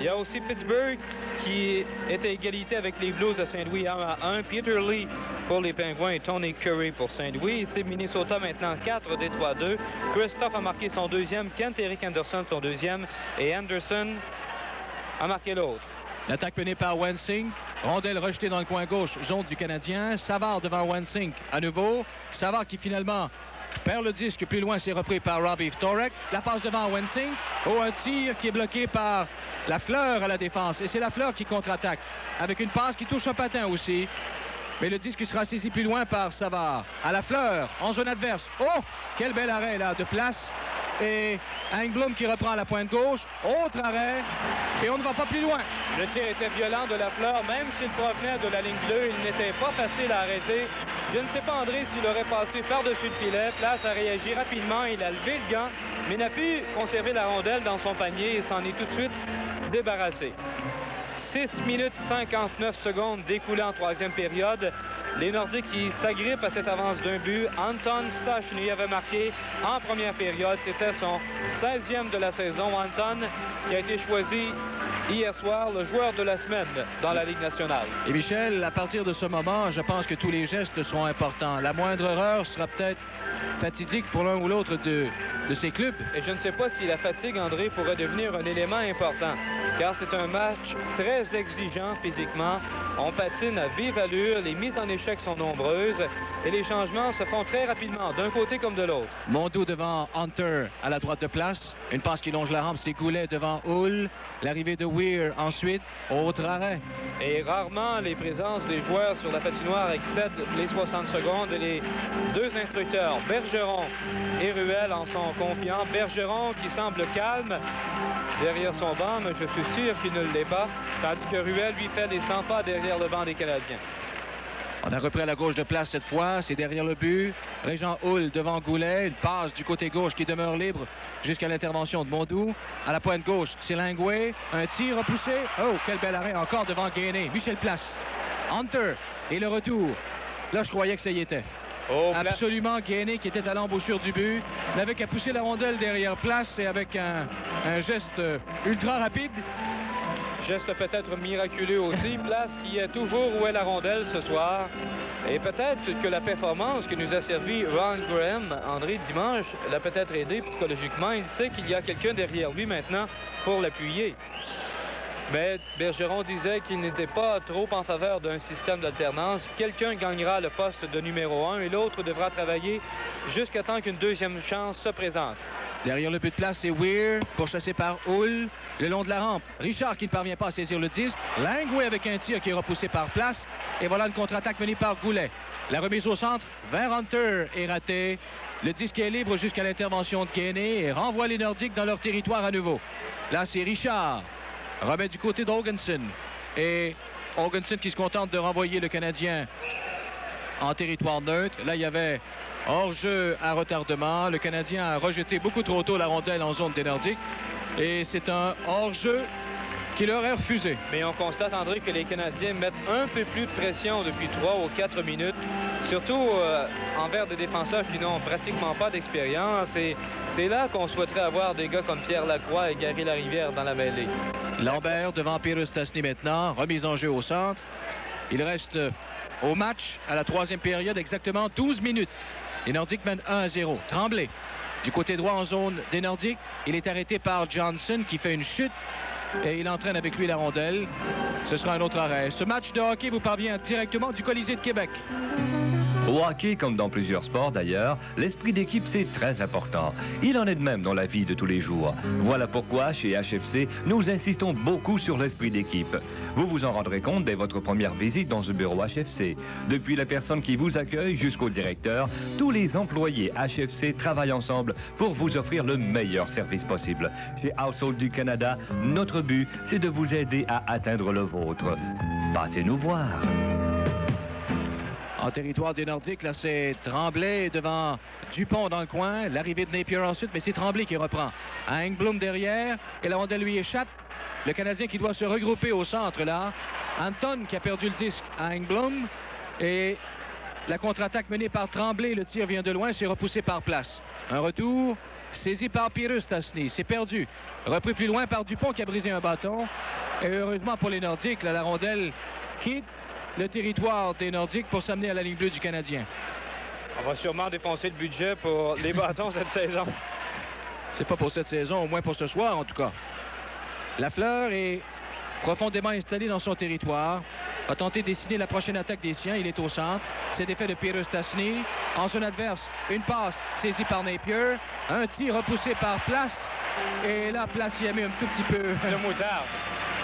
[SPEAKER 5] Il y a aussi Pittsburgh qui est à égalité avec les Blues de Saint-Louis 1-1. Peter Lee pour les Pingouins et Tony Curry pour Saint-Louis. C'est Minnesota maintenant 4, Détroit 2. Christophe a marqué son deuxième. Kent-Eric Anderson son deuxième. Et Anderson a marqué l'autre.
[SPEAKER 9] L'attaque menée par Wensink. Rondelle rejetée dans le coin gauche, zone du Canadien. Savard devant Wensink à nouveau. Savard qui finalement perd le disque plus loin, c'est repris par Robbie Torek. La passe devant Wensink. Oh, un tir qui est bloqué par Lafleur à la défense. Et c'est Lafleur qui contre-attaque avec une passe qui touche un patin aussi. Mais le disque sera saisi plus loin par Savard. À Lafleur, en zone adverse. Oh, quel bel arrêt là de Place. Et Engblom qui reprend la pointe gauche. Autre arrêt. Et on ne va pas plus loin.
[SPEAKER 5] Le tir était violent de Lafleur, même s'il provenait de la ligne bleue, il n'était pas facile à arrêter. Je ne sais pas, André, s'il aurait passé par-dessus le filet. Place a réagi rapidement, il a levé le gant, mais n'a pu conserver la rondelle dans son panier et s'en est tout de suite débarrassé. 6 minutes 59 secondes découlées en troisième période. Les Nordiques qui s'agrippent à cette avance d'un but. Anton Stastny avait marqué en première période. C'était son 16e de la saison. Anton qui a été choisi hier soir le joueur de la semaine dans la Ligue nationale.
[SPEAKER 9] Et Michel, à partir de ce moment, je pense que tous les gestes seront importants. La moindre erreur sera peut-être fatidique pour l'un ou l'autre de ces clubs.
[SPEAKER 5] Et je ne sais pas si la fatigue, André, pourrait devenir un élément important. Car c'est un match très exigeant physiquement. On patine à vive allure, les mises en échec sont nombreuses et les changements se font très rapidement, d'un côté comme de l'autre.
[SPEAKER 9] Mondeau devant Hunter à la droite de Place. Une passe qui longe la rampe, c'est Goulet devant Hull. L'arrivée de Weir ensuite, autre arrêt.
[SPEAKER 5] Et rarement les présences des joueurs sur la patinoire excèdent les 60 secondes. Et les deux instructeurs, Bergeron et Ruel, en sont confiants. Bergeron qui semble calme derrière son banc, mais je suis sûr qu'il ne l'est pas, tandis que Ruel lui fait les 100 pas derrière le banc des Canadiens.
[SPEAKER 9] On a repris à la gauche de Place cette fois, c'est derrière le but. Régent Hull devant Goulet, une passe du côté gauche qui demeure libre jusqu'à l'intervention de Mondoux. À la pointe gauche, c'est Langway, un tir repoussé. Oh, quel bel arrêt encore devant Gainé. Michel Place. Hunter et le retour. Là, je croyais que ça y était.
[SPEAKER 5] Oh,
[SPEAKER 9] absolument, Gainé qui était à l'embouchure du but n'avait qu'à pousser la rondelle derrière Place et avec un geste ultra rapide.
[SPEAKER 5] Geste peut-être miraculeux aussi. Place qui est toujours où est la rondelle ce soir. Et peut-être que la performance que nous a servi Ron Graham, André, dimanche, l'a peut-être aidé psychologiquement. Il sait qu'il y a quelqu'un derrière lui maintenant pour l'appuyer. Mais Bergeron disait qu'il n'était pas trop en faveur d'un système d'alternance. Quelqu'un gagnera le poste de numéro 1 et l'autre devra travailler jusqu'à temps qu'une deuxième chance se présente.
[SPEAKER 9] Derrière le but de Place, c'est Weir, pourchassé par Hull, le long de la rampe. Richard qui ne parvient pas à saisir le disque. Langway avec un tir qui est repoussé par Place. Et voilà une contre-attaque menée par Goulet. La remise au centre vers Hunter est ratée. Le disque est libre jusqu'à l'intervention de Gainé et renvoie les Nordiques dans leur territoire à nouveau. Là, c'est Richard. Remet du côté d'Hoganson. Et Hoganson qui se contente de renvoyer le Canadien en territoire neutre. Là, il y avait hors-jeu à retardement. Le Canadien a rejeté beaucoup trop tôt la rondelle en zone des Nordiques. Et c'est un hors-jeu qui leur est refusé.
[SPEAKER 5] Mais on constate, André, que les Canadiens mettent un peu plus de pression depuis 3 ou 4 minutes. Surtout envers des défenseurs qui n'ont pratiquement pas d'expérience. Et c'est là qu'on souhaiterait avoir des gars comme Pierre Lacroix et Gary Larivière dans la mêlée.
[SPEAKER 9] Lambert devant Peter Stastny maintenant. Remise en jeu au centre. Il reste au match à la troisième période exactement 12 minutes. Les Nordiques mènent 1-0. Tremblay du côté droit en zone des Nordiques. Il est arrêté par Johnson qui fait une chute et il entraîne avec lui la rondelle. Ce sera un autre arrêt. Ce match de hockey vous parvient directement du Colisée de Québec.
[SPEAKER 12] Au hockey, comme dans plusieurs sports d'ailleurs, l'esprit d'équipe c'est très important. Il en est de même dans la vie de tous les jours. Voilà pourquoi, chez HFC, nous insistons beaucoup sur l'esprit d'équipe. Vous vous en rendrez compte dès votre première visite dans ce bureau HFC. Depuis la personne qui vous accueille jusqu'au directeur, tous les employés HFC travaillent ensemble pour vous offrir le meilleur service possible. Chez Household du Canada, notre but, c'est de vous aider à atteindre le vôtre. Passez-nous voir.
[SPEAKER 9] En territoire des Nordiques, là, c'est Tremblay devant Dupont dans le coin. L'arrivée de Napier ensuite, mais c'est Tremblay qui reprend. Engblom derrière, et la rondelle lui échappe. Le Canadien qui doit se regrouper au centre, là. Anton qui a perdu le disque à Engblom. Et la contre-attaque menée par Tremblay. Le tir vient de loin, c'est repoussé par Place. Un retour saisi par Peter Stastny. C'est perdu. Repris plus loin par Dupont qui a brisé un bâton. Et heureusement pour les Nordiques, là, la rondelle quitte le territoire des Nordiques pour s'amener à la ligne bleue du Canadien.
[SPEAKER 5] On va sûrement dépenser le budget pour les bâtons cette saison.
[SPEAKER 9] C'est pas pour cette saison, au moins pour ce soir en tout cas. Lafleur est profondément installé dans son territoire. A tenté de dessiner la prochaine attaque des siens. Il est au centre. C'est l'effet de Peter Stastny. En zone adverse, une passe saisie par Napier. Un tir repoussé par Place. Et là, Place y a mis un tout petit peu
[SPEAKER 5] de moutarde.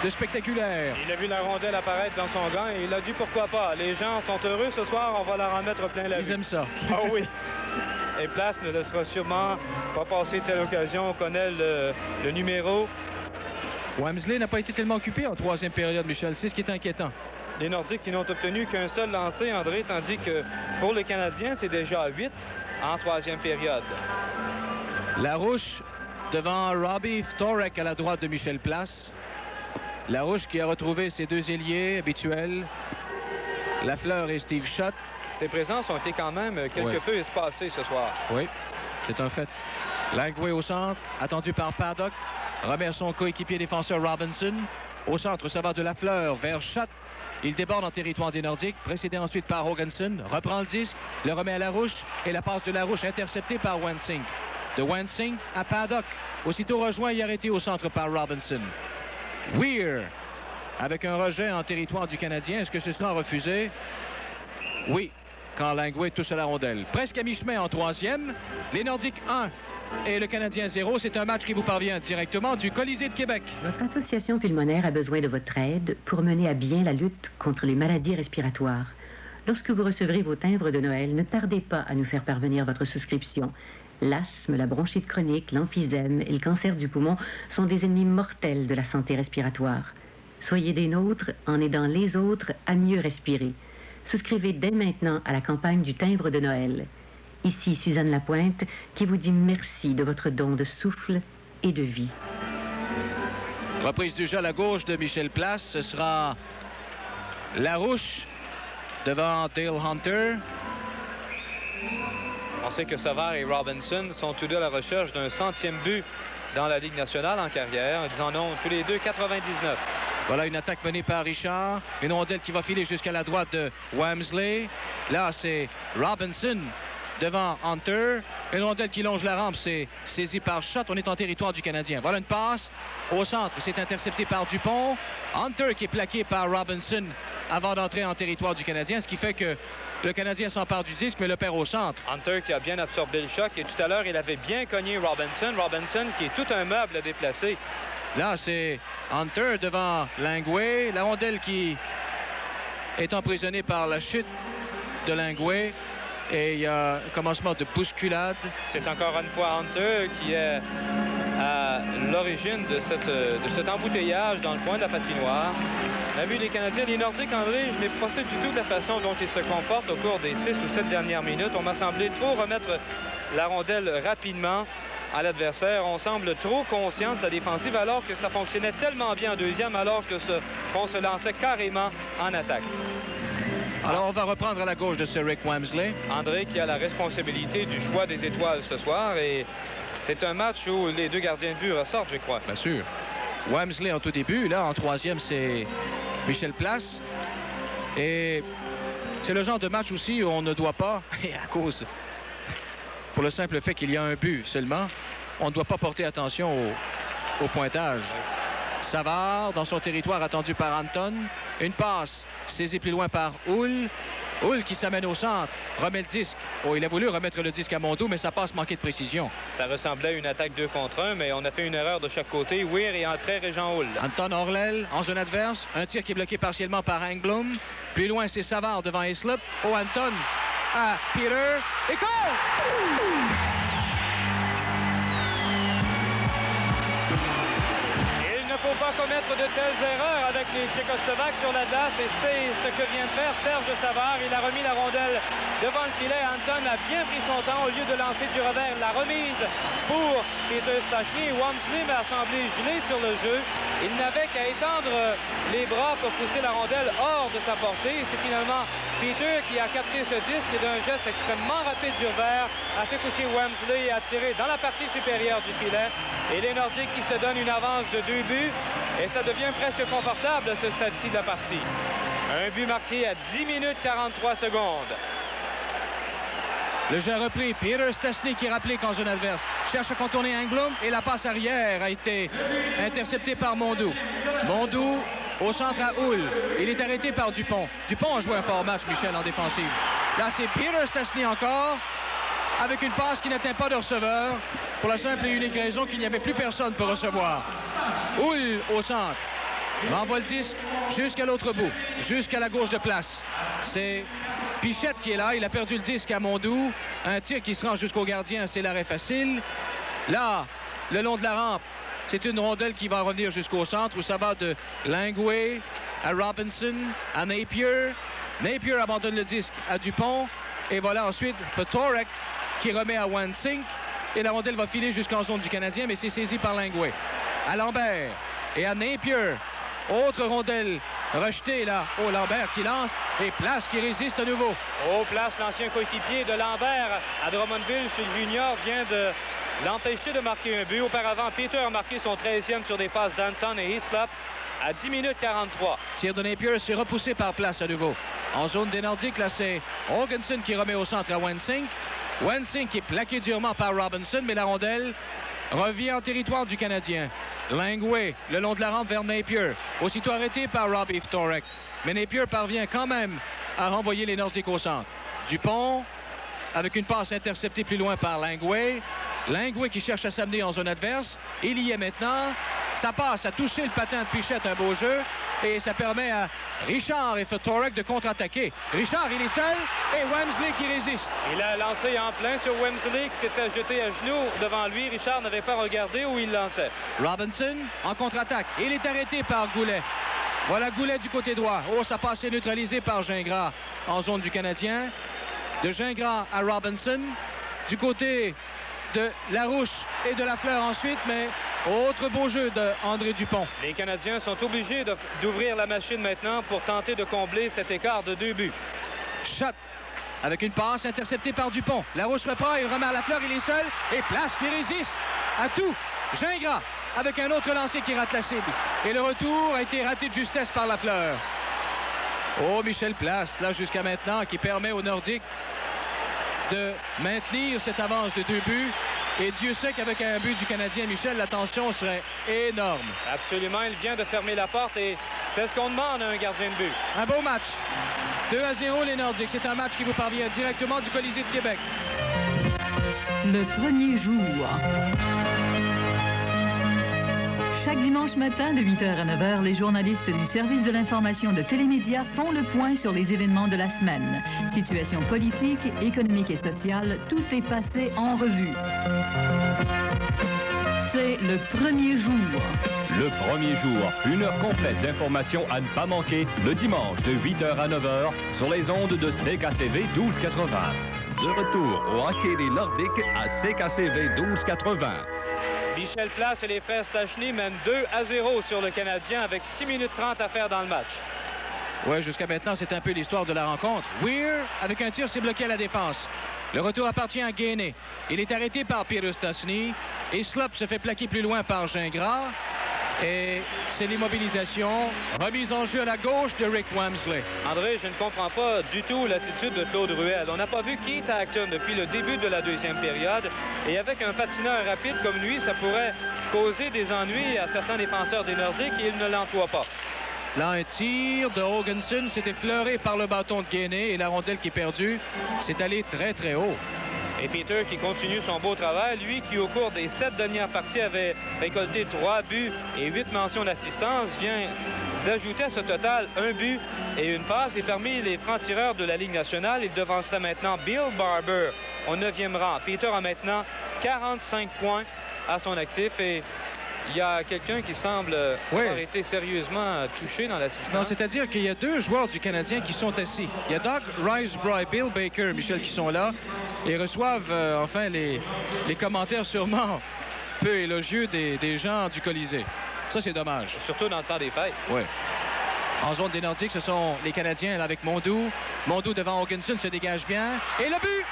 [SPEAKER 9] De spectaculaire.
[SPEAKER 5] Il a vu la rondelle apparaître dans son gant et il a dit pourquoi pas. Les gens sont heureux ce soir, on va leur en mettre plein la vue.
[SPEAKER 9] Ils aiment ça.
[SPEAKER 5] Ah oui. Et Place ne laissera sûrement pas passer telle occasion. On connaît le numéro.
[SPEAKER 9] Wamsley n'a pas été tellement occupé en troisième période, Michel. C'est ce qui est inquiétant.
[SPEAKER 5] Les Nordiques qui n'ont obtenu qu'un seul lancer, André, tandis que pour les Canadiens, c'est déjà 8 en troisième période.
[SPEAKER 9] Larouche devant Robbie Ftorek à la droite de Michel Place. Larouche qui a retrouvé ses deux ailiers habituels, Lafleur et Steve Schott.
[SPEAKER 5] Ses présences ont été quand même quelque peu espacées ce soir.
[SPEAKER 9] Oui, c'est un fait. Langway au centre, attendu par Paddock. Remet son coéquipier défenseur Robinson. Au centre, ça va de Lafleur vers Schott. Il déborde en territoire des Nordiques, précédé ensuite par Hoganson. Reprend le disque, le remet à Larouche. Et la passe de Larouche interceptée par Wensink. De Wensink à Paddock. Aussitôt rejoint et arrêté au centre par Robinson. Weir, avec un rejet en territoire du Canadien. Est-ce que ce sera refusé? Oui, quand Langway touche à la rondelle. Presque à mi-chemin en troisième. Les Nordiques 1 et le Canadien 0. C'est un match qui vous parvient directement du Colisée de Québec.
[SPEAKER 13] Votre association pulmonaire a besoin de votre aide pour mener à bien la lutte contre les maladies respiratoires. Lorsque vous recevrez vos timbres de Noël, ne tardez pas à nous faire parvenir votre souscription. L'asthme, la bronchite chronique, l'emphysème et le cancer du poumon sont des ennemis mortels de la santé respiratoire. Soyez des nôtres en aidant les autres à mieux respirer. Souscrivez dès maintenant à la campagne du timbre de Noël. Ici Suzanne Lapointe qui vous dit merci de votre don de souffle et de vie.
[SPEAKER 9] Reprise du jeu à la gauche de Michel Place. Ce sera Larouche devant Dale Hunter.
[SPEAKER 5] On sait que Savard et Robinson sont tous deux à la recherche d'un 100e but dans la Ligue nationale en carrière. Ils en ont tous les deux 99.
[SPEAKER 9] Voilà une attaque menée par Richard. Une rondelle qui va filer jusqu'à la droite de Wamsley. Là, c'est Robinson devant Hunter. Une rondelle qui longe la rampe, c'est saisi par Schott. On est en territoire du Canadien. Voilà une passe au centre. C'est intercepté par Dupont. Hunter qui est plaqué par Robinson avant d'entrer en territoire du Canadien, ce qui fait que le Canadien s'empare du disque, mais le perd au centre.
[SPEAKER 5] Hunter qui a bien absorbé le choc. Et tout à l'heure, il avait bien cogné Robinson. Robinson qui est tout un meuble à déplacer.
[SPEAKER 9] Là, c'est Hunter devant Langway. La rondelle qui est emprisonnée par la chute de Langway. Et il y a un commencement de bousculade.
[SPEAKER 5] C'est encore une fois Hunter qui est à l'origine de cet embouteillage dans le coin de la patinoire. On a vu les Canadiens, les Nordiques, André, je n'ai pas passé du tout de la façon dont ils se comportent au cours des 6 ou 7 dernières minutes. On m'a semblé trop remettre la rondelle rapidement à l'adversaire. On semble trop conscient de sa défensive alors que ça fonctionnait tellement bien en deuxième, alors qu'on se lançait carrément en attaque.
[SPEAKER 9] Alors, on va reprendre à la gauche de Sir Rick Wamsley.
[SPEAKER 5] André qui a la responsabilité du choix des étoiles ce soir. Et c'est un match où les deux gardiens de but ressortent, je crois.
[SPEAKER 9] Bien sûr. Wamsley en tout début. Là, en troisième, c'est Michel Place. Et c'est le genre de match aussi où on ne doit pas, et à cause, pour le simple fait qu'il y a un but seulement, on ne doit pas porter attention au pointage. Savard dans son territoire attendu par Anton. Une passe saisie plus loin par Hull. Hull qui s'amène au centre, remet le disque. Oh, il a voulu remettre le disque à Mondeau, mais sa passe manquait de précision.
[SPEAKER 5] Ça ressemblait à une attaque 2 contre 1, mais on a fait une erreur de chaque côté. Weir est entré Régent Hull.
[SPEAKER 9] Anton Orlel en zone adverse. Un tir qui est bloqué partiellement par Engblom. Plus loin, c'est Savard devant Hislop. Oh, Anton à Peter. Et goal!
[SPEAKER 5] Il ne faut pas commettre de telles erreurs avec les Tchécoslovaques sur la glace et c'est ce que vient de faire Serge Savard. Il a remis la rondelle devant le filet. Anton a bien pris son temps au lieu de lancer du revers. La remise pour Peter Stachny. Wamsley m'a semblé gelé sur le jeu. Il n'avait qu'à étendre les bras pour pousser la rondelle hors de sa portée. C'est finalement Peter qui a capté ce disque et d'un geste extrêmement rapide du revers a fait coucher Wamsley et a tiré dans la partie supérieure du filet. Et les Nordiques qui se donnent une avance de 2 buts. Et ça devient presque confortable à ce stade-ci de la partie. Un but marqué à 10 minutes 43 secondes.
[SPEAKER 9] Le jeu a repris. Peter Stastny qui est rappelé qu'en zone adverse cherche à contourner Engblom et la passe arrière a été interceptée par Mondeau. Mondeau au centre à Hull. Il est arrêté par Dupont. Dupont a joué un fort match, Michel, en défensive. Là, c'est Peter Stastny encore avec une passe qui n'atteint pas de receveur pour la simple et unique raison qu'il n'y avait plus personne pour recevoir. Hull au centre. Renvoie le disque jusqu'à l'autre bout, jusqu'à la gauche de place. C'est Pichette qui est là. Il a perdu le disque à Mondeau. Un tir qui se rend jusqu'au gardien, c'est l'arrêt facile. Là, le long de la rampe, c'est une rondelle qui va revenir jusqu'au centre où ça va de Langway à Robinson, à Napier. Napier abandonne le disque à Dupont. Et voilà ensuite Fedoruk qui remet à Wansink. Et la rondelle va filer jusqu'en zone du Canadien, mais c'est saisi par Langway. À Lambert et à Napier. Autre rondelle rejetée là. Oh, Lambert qui lance et Place qui résiste à nouveau.
[SPEAKER 5] Oh, Place, l'ancien coéquipier de Lambert à Drummondville chez le junior, vient de l'empêcher de marquer un but. Auparavant, Peter a marqué son 13e sur des passes d'Anton et Hislop à 10 minutes 43.
[SPEAKER 9] Tir de Napier, c'est repoussé par Place à nouveau. En zone des Nordiques, là, c'est Jorgensen qui remet au centre à Wansink. Wansink qui est plaqué durement par Robinson, mais la rondelle revient en territoire du Canadien. Langway, le long de la rampe vers Napier, aussitôt arrêté par Robbie Fedoruk. Mais Napier parvient quand même à renvoyer les Nordiques au centre. Dupont, avec une passe interceptée plus loin par Langway. Langway qui cherche à s'amener en zone adverse. Il y est maintenant. Ça passe à toucher le patin de Pichette, un beau jeu. Et ça permet à Richard et Fedoruk de contre-attaquer. Richard, il est seul. Et Wamsley qui résiste.
[SPEAKER 5] Il a lancé en plein sur Wamsley qui s'était jeté à genoux devant lui. Richard n'avait pas regardé où il lançait.
[SPEAKER 9] Robinson en contre-attaque. Il est arrêté par Goulet. Voilà Goulet du côté droit. Oh, ça passe est neutralisé par Gingras en zone du Canadien. De Gingras à Robinson. Du côté de Larouche et de Lafleur ensuite, mais autre beau jeu de André Dupont.
[SPEAKER 5] Les Canadiens sont obligés d'ouvrir la machine maintenant pour tenter de combler cet écart de 2 buts.
[SPEAKER 9] Shot avec une passe interceptée par Dupont. Larouche reprend, il remet à Lafleur, il est seul. Et Place qui résiste à tout. Gingras avec un autre lancé qui rate la cible. Et le retour a été raté de justesse par Lafleur. Oh, Michel Place, là jusqu'à maintenant, qui permet aux Nordiques de maintenir cette avance de 2 buts. Et Dieu sait qu'avec un but du Canadien, Michel, la tension serait énorme.
[SPEAKER 5] Absolument, il vient de fermer la porte et c'est ce qu'on demande à un gardien de but.
[SPEAKER 9] Un beau match. 2-0 les Nordiques. C'est un match qui vous parvient directement du Colisée de Québec.
[SPEAKER 14] Le premier jour. Chaque dimanche matin, de 8h à 9h, les journalistes du service de l'information de Télémédia font le point sur les événements de la semaine. Situation politique, économique et sociale, tout est passé en revue. C'est le premier jour.
[SPEAKER 12] Le premier jour, une heure complète d'informations à ne pas manquer le dimanche de 8h à 9h sur les ondes de CKCV 1280. De retour au hockey des Nordiques à CKCV 1280.
[SPEAKER 5] Michel Place et les frères Stachny mènent 2-0 sur le Canadien avec 6 minutes 30 à faire dans le match.
[SPEAKER 9] Oui, jusqu'à maintenant, c'est un peu l'histoire de la rencontre. Weir, avec un tir, s'est bloqué à la défense. Le retour appartient à Gainé. Il est arrêté par Peter Stastny. Et Slop se fait plaquer plus loin par Gingras. Et c'est l'immobilisation. Remise en jeu à la gauche de Rick Wamsley.
[SPEAKER 5] André, je ne comprends pas du tout l'attitude de Claude Ruel. On n'a pas vu Keith Acton depuis le début de la deuxième période. Et avec un patineur rapide comme lui, ça pourrait causer des ennuis à certains défenseurs des Nordiques et il ne l'emploie pas.
[SPEAKER 9] Là, un tir de Hoganson s'est effleuré par le bâton de Gainey et la rondelle qui est perdue s'est allée très, très haut.
[SPEAKER 5] Et Peter qui continue son beau travail, lui qui au cours des 7 dernières parties avait récolté 3 buts et 8 mentions d'assistance, vient d'ajouter à ce total 1 but et une passe. Et parmi les francs-tireurs de la Ligue nationale, il devancerait maintenant Bill Barber au 9e rang. Peter a maintenant 45 points à son actif et il y a quelqu'un qui semble avoir été sérieusement touché dans l'assistance.
[SPEAKER 9] Non, c'est-à-dire qu'il y a 2 joueurs du Canadien qui sont assis. Il y a Doug Risebrough et Bill Baker, Michel, qui sont là et reçoivent enfin les commentaires sûrement peu élogieux des gens du Colisée. Ça, c'est dommage.
[SPEAKER 5] Surtout dans le temps des fêtes.
[SPEAKER 9] Oui. En zone des Nordiques, ce sont les Canadiens là, avec Mondou. Mondou devant Hoganson se dégage bien. Et le but!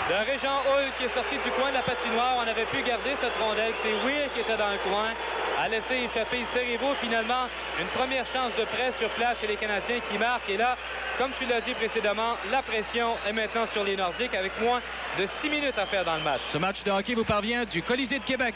[SPEAKER 5] De Régent Hull qui est sorti du coin de la patinoire. On avait pu garder cette rondelle. C'est Weir qui était dans le coin. A laissé échapper Serivo. Finalement, une première chance de près sur place chez les Canadiens qui marquent. Et là, comme tu l'as dit précédemment, la pression est maintenant sur les Nordiques avec moins de 6 minutes à faire dans le match.
[SPEAKER 9] Ce match de hockey vous parvient du Colisée de Québec.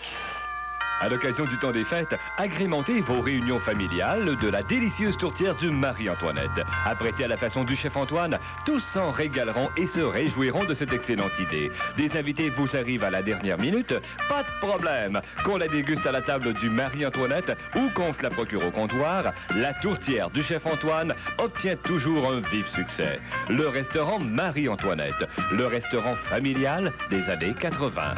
[SPEAKER 12] À l'occasion du temps des fêtes, agrémentez vos réunions familiales de la délicieuse tourtière du Marie-Antoinette. Apprêtée à la façon du chef Antoine, tous s'en régaleront et se réjouiront de cette excellente idée. Des invités vous arrivent à la dernière minute, pas de problème. Qu'on la déguste à la table du Marie-Antoinette ou qu'on se la procure au comptoir, la tourtière du chef Antoine obtient toujours un vif succès. Le restaurant Marie-Antoinette, le restaurant familial des années 80.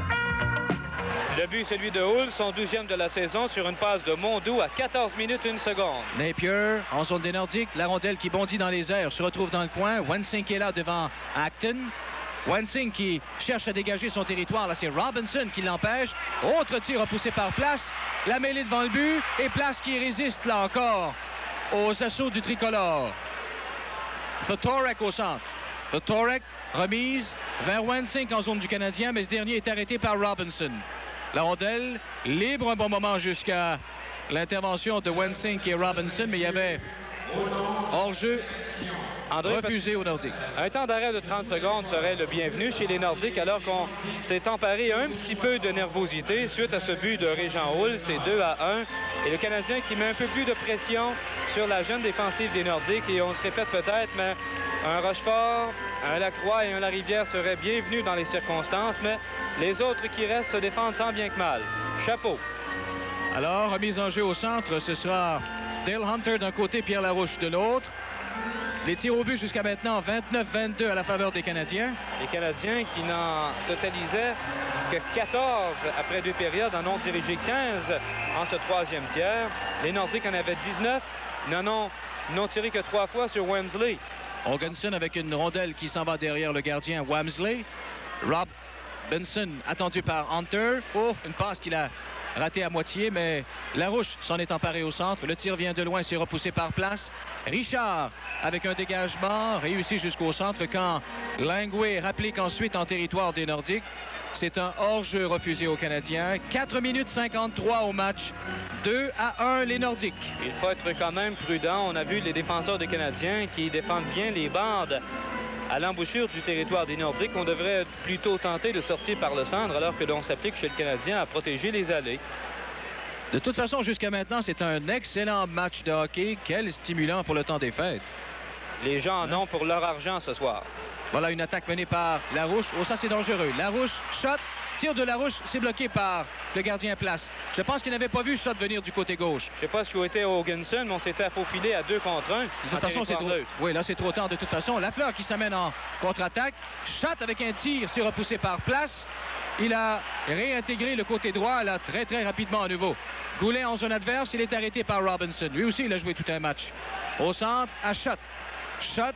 [SPEAKER 5] Le but, celui de Hull, son 12e de la saison sur une passe de Mondou à 14 minutes 1 seconde.
[SPEAKER 9] Napier, en zone des Nordiques, la rondelle qui bondit dans les airs se retrouve dans le coin. Wensing qui est là devant Acton. Wensing qui cherche à dégager son territoire. Là, c'est Robinson qui l'empêche. Autre tir repoussé par Place. La mêlée devant le but. Et Place qui résiste, là encore, aux assauts du tricolore. Totorek au centre. Totorek, remise vers Wensing en zone du Canadien, mais ce dernier est arrêté par Robinson. La rondelle libre un bon moment jusqu'à l'intervention de Wensing et Robinson, mais il y avait hors-jeu refusé aux Nordiques.
[SPEAKER 5] Un temps d'arrêt de 30 secondes serait le bienvenu chez les Nordiques alors qu'on s'est emparé un petit peu de nervosité suite à ce but de Régent Hull. C'est 2-1. Et le Canadien qui met un peu plus de pression sur la jeune défensive des Nordiques. Et on se répète peut-être, mais un Rochefort, un Lacroix et un Larivière seraient bienvenus dans les circonstances, mais les autres qui restent se défendent tant bien que mal. Chapeau.
[SPEAKER 9] Alors, remise en jeu au centre, ce sera Dale Hunter d'un côté, Pierre Larouche de l'autre. Les tirs au but jusqu'à maintenant, 29-22 à la faveur des Canadiens.
[SPEAKER 5] Les Canadiens qui n'en totalisaient que 14 après 2 périodes, en ont dirigé 15 en ce 3e tiers. Les Nordiques en avaient 19, n'ont tiré que 3 fois sur Wamsley.
[SPEAKER 9] Hoganson avec une rondelle qui s'en va derrière le gardien Wamsley. Rob Benson attendu par Hunter. Oh, une passe qu'il a ratée à moitié, mais Larouche s'en est emparé au centre. Le tir vient de loin, c'est repoussé par Place. Richard avec un dégagement réussi jusqu'au centre quand Langway rapplique ensuite en territoire des Nordiques. C'est un hors-jeu refusé aux Canadiens. 4 minutes 53 au match. 2-1 les Nordiques.
[SPEAKER 5] Il faut être quand même prudent. On a vu les défenseurs des Canadiens qui défendent bien les bandes à l'embouchure du territoire des Nordiques. On devrait plutôt tenter de sortir par le centre alors que l'on s'applique chez le Canadien à protéger les allées.
[SPEAKER 9] De toute façon, jusqu'à maintenant, c'est un excellent match de hockey. Quel stimulant pour le temps des fêtes.
[SPEAKER 5] Les gens en ont pour leur argent ce soir.
[SPEAKER 9] Voilà une attaque menée par Larouche. Oh, ça, c'est dangereux. Larouche, shot. Tir de Larouche, c'est bloqué par le gardien Place. Je pense qu'il n'avait pas vu shot venir du côté gauche.
[SPEAKER 5] Je ne sais pas si où était Hoganson, mais on s'était faufilé à 2 contre 1.
[SPEAKER 9] De toute façon, c'est trop... Oui, là, c'est trop tard de toute façon. Lafleur qui s'amène en contre-attaque. Shot avec un tir, c'est repoussé par Place. Il a réintégré le côté droit, là, très, très rapidement à nouveau. Goulet en zone adverse, il est arrêté par Robinson. Lui aussi, il a joué tout un match. Au centre, à shot. Shot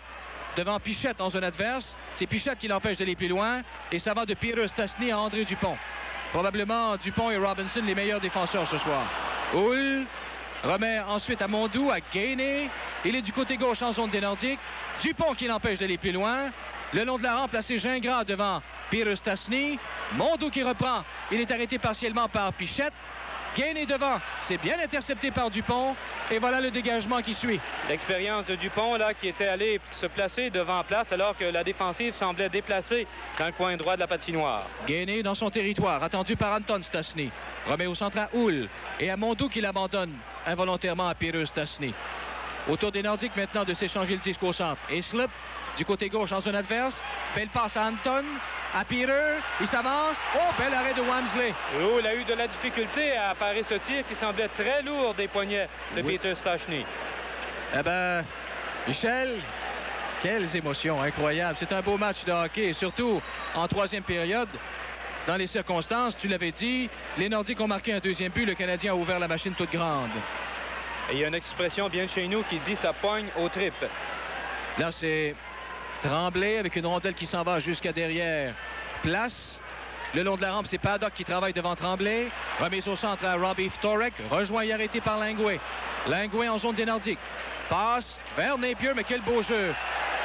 [SPEAKER 9] devant Pichette en zone adverse. C'est Pichette qui l'empêche d'aller plus loin. Et ça va de Peter Stastny à André Dupont. Probablement Dupont et Robinson les meilleurs défenseurs ce soir. Hull remet ensuite à Mondou, à Gainey. Il est du côté gauche en zone des Nordiques. Dupont qui l'empêche d'aller plus loin. Le long de la rampe, placé Gingras devant Peter Stastny. Mondou qui reprend. Il est arrêté partiellement par Pichette. Gainey devant, c'est bien intercepté par Dupont. Et voilà le dégagement qui suit.
[SPEAKER 5] L'expérience de Dupont, là, qui était allé se placer devant place alors que la défensive semblait déplacée dans le coin droit de la patinoire.
[SPEAKER 9] Gainey dans son territoire, attendu par Anton Stastny. Remet au centre à Hull et à Mondou qui l'abandonne involontairement à Peter Stastny. Autour des Nordiques maintenant de s'échanger le disque au centre. Et Slip du côté gauche en zone adverse. Belle passe à Anton. À Peter, il s'avance. Oh, bel arrêt de Wamsley.
[SPEAKER 5] Oh, il a eu de la difficulté à parer ce tir qui semblait très lourd des poignets de Peter Stastny.
[SPEAKER 9] Eh bien, Michel, quelles émotions incroyables. C'est un beau match de hockey, surtout en troisième période. Dans les circonstances, tu l'avais dit, les Nordiques ont marqué un deuxième but. Le Canadien a ouvert la machine toute grande.
[SPEAKER 5] Et il y a une expression bien de chez nous qui dit « ça pogne aux tripes ».
[SPEAKER 9] Là, c'est Tremblay avec une rondelle qui s'en va jusqu'à derrière. Place. Le long de la rampe, c'est Paddock qui travaille devant Tremblay. Remise au centre à Robbie Ftorek. Rejoint et arrêté par Langouet. Langouet en zone des Nordiques. Passe vers Napier, mais quel beau jeu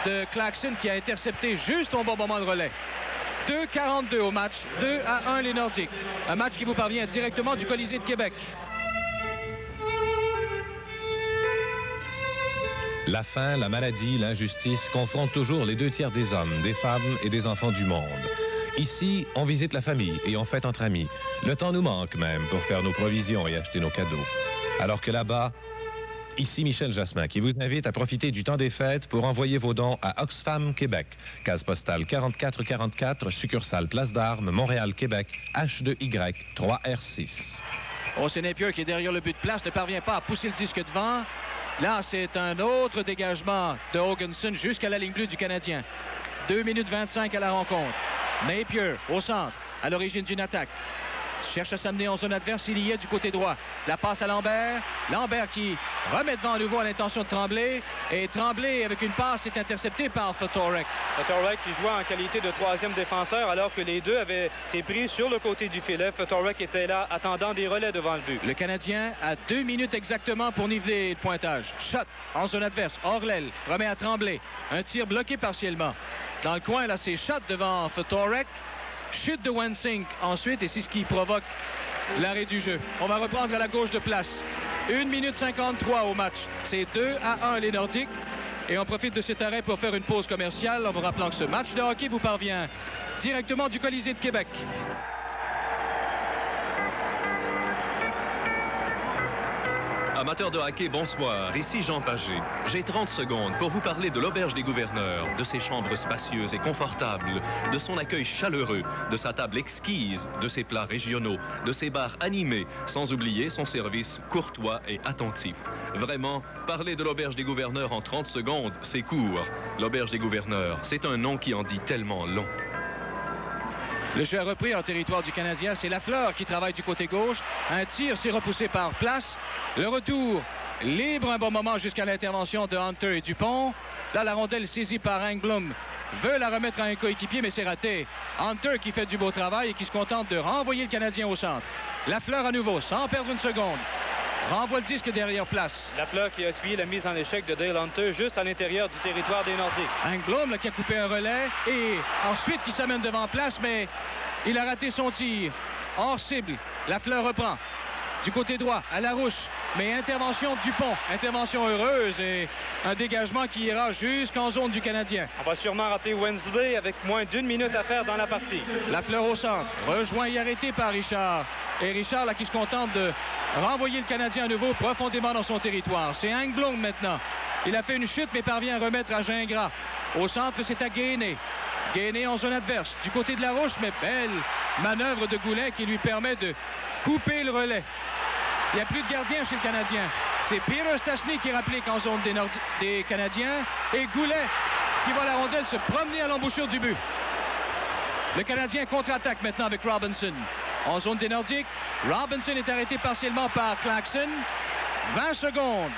[SPEAKER 9] de Claxon qui a intercepté juste au bon moment de relais. 2-42 au match. 2-1 les Nordiques. Un match qui vous parvient directement du Colisée de Québec.
[SPEAKER 15] La faim, la maladie, l'injustice confrontent toujours les 2 tiers des hommes, des femmes et des enfants du monde. Ici, on visite la famille et on fête entre amis. Le temps nous manque même pour faire nos provisions et acheter nos cadeaux. Alors que là-bas, ici Michel Jasmin qui vous invite à profiter du temps des fêtes pour envoyer vos dons à Oxfam Québec, case postale 4444, succursale Place d'Armes, Montréal, Québec, H2Y 3R6.
[SPEAKER 9] Oh, c'est Napier qui est derrière le but de place, ne parvient pas à pousser le disque devant. Là, c'est un autre dégagement de Hoganson jusqu'à la ligne bleue du Canadien. 2 minutes 25 à la rencontre. Napier au centre, à l'origine d'une attaque. Cherche à s'amener en zone adverse, il y est du côté droit. La passe à Lambert. Lambert qui remet devant à nouveau à l'intention de Tremblay. Et Tremblay, avec une passe, est intercepté par Ftorek.
[SPEAKER 5] Ftorek qui jouait en qualité de troisième défenseur alors que les deux avaient été pris sur le côté du filet. Ftorek était là, attendant des relais devant le but.
[SPEAKER 9] Le Canadien a 2 minutes exactement pour niveler le pointage. Shot en zone adverse. Orlel remet à Tremblay. Un tir bloqué partiellement. Dans le coin, là, c'est shot devant Ftorek. Chute de Wensink ensuite, et c'est ce qui provoque l'arrêt du jeu. On va reprendre à la gauche de place. 1 minute 53 au match. C'est 2-1 les Nordiques. Et on profite de cet arrêt pour faire une pause commerciale en vous rappelant que ce match de hockey vous parvient directement du Colisée de Québec.
[SPEAKER 16] Amateurs de hockey, bonsoir. Ici Jean Pagé. J'ai 30 secondes pour vous parler de l'Auberge des Gouverneurs, de ses chambres spacieuses et confortables, de son accueil chaleureux, de sa table exquise, de ses plats régionaux, de ses bars animés, sans oublier son service courtois et attentif. Vraiment, parler de l'Auberge des Gouverneurs en 30 secondes, c'est court. L'Auberge des Gouverneurs, c'est un nom qui en dit tellement long.
[SPEAKER 9] Le jeu a repris en territoire du Canadien. C'est Lafleur qui travaille du côté gauche. Un tir s'est repoussé par Place. Le retour libre un bon moment jusqu'à l'intervention de Hunter et Dupont. Là, la rondelle saisie par Engblom veut la remettre à un coéquipier, mais c'est raté. Hunter qui fait du beau travail et qui se contente de renvoyer le Canadien au centre. Lafleur à nouveau, sans perdre une seconde. Renvoie le disque derrière Place.
[SPEAKER 5] Lafleur qui a essuyé la mise en échec de Dale Hunter juste à l'intérieur du territoire des Nordiques.
[SPEAKER 9] Engblom qui a coupé un relais et ensuite qui s'amène devant Place, mais il a raté son tir. Hors cible. Lafleur reprend. Du côté droit, à Larouche. Mais intervention de Dupont. Intervention heureuse et un dégagement qui ira jusqu'en zone du Canadien.
[SPEAKER 5] On va sûrement rappeler Wednesday avec moins d'1 minute à faire dans la partie.
[SPEAKER 9] Lafleur au centre. Rejoint et arrêté par Richard. Et Richard là qui se contente de renvoyer le Canadien à nouveau profondément dans son territoire. C'est Engblom maintenant. Il a fait une chute mais parvient à remettre à Gingras. Au centre, c'est à Gainey. Gainey en zone adverse. Du côté de Larouche, mais belle manœuvre de Goulet qui lui permet de couper le relais. Il n'y a plus de gardien chez le Canadien. C'est Peter Stastny qui rapplique en zone des Canadiens. Et Goulet qui voit la rondelle se promener à l'embouchure du but. Le Canadien contre-attaque maintenant avec Robinson. En zone des Nordiques, Robinson est arrêté partiellement par Claxon. 20 secondes.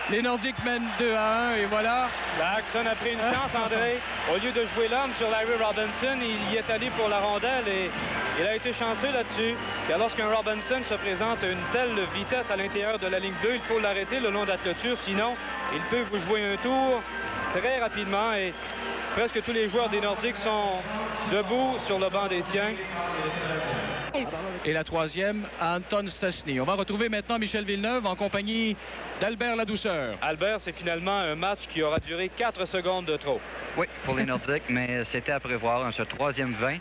[SPEAKER 9] Les Nordiques mènent 2-1 et voilà.
[SPEAKER 5] Claxon a pris une chance, André. Au lieu de jouer l'homme sur Larry Robinson, il y est allé pour la rondelle et il a été chanceux là-dessus. Car lorsqu'un Robinson se présente à une telle vitesse à l'intérieur de la ligne bleue, il faut l'arrêter le long de la clôture. Sinon, il peut vous jouer un tour très rapidement et presque tous les joueurs des Nordiques sont debout sur le banc des siens.
[SPEAKER 9] Et la troisième à Anton Stastny. On va retrouver maintenant Michel Villeneuve en compagnie d'Albert Ladouceur.
[SPEAKER 5] Albert, c'est finalement un match qui aura duré 4 secondes de trop.
[SPEAKER 8] Oui, pour les Nordiques, mais c'était à prévoir, ce troisième 20,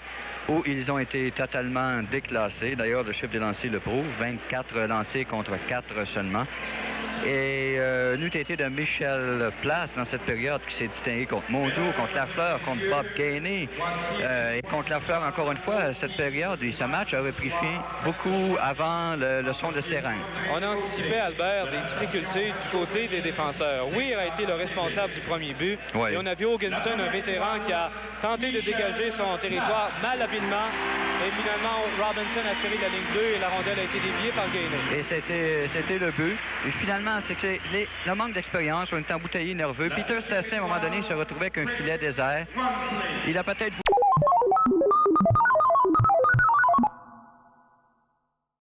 [SPEAKER 8] où ils ont été totalement déclassés. D'ailleurs, le chiffre des lancers le prouve, 24 lancés contre 4 seulement. Et n'eût été de Michel Place dans cette période qui s'est distingué contre Mondou, contre Lafleur, contre Bob Gainey. Et contre Lafleur, encore une fois, cette période et ce match aurait pris fin beaucoup avant le son de sirène.
[SPEAKER 5] On anticipait, Albert, des difficultés du côté des défenseurs. Weir a été le responsable du premier but.
[SPEAKER 8] Oui.
[SPEAKER 5] Et on a vu Haugenson, un vétéran, qui a tenté de dégager son territoire malhabilement. Et finalement, Robinson a tiré la ligne 2 et la rondelle a été déviée par Gainey.
[SPEAKER 8] Et c'était le but. Et finalement, c'est que le manque d'expérience, on est embouteillé nerveux. Peter Stastny, à un moment donné, se retrouvait avec un filet désert. Il a peut-être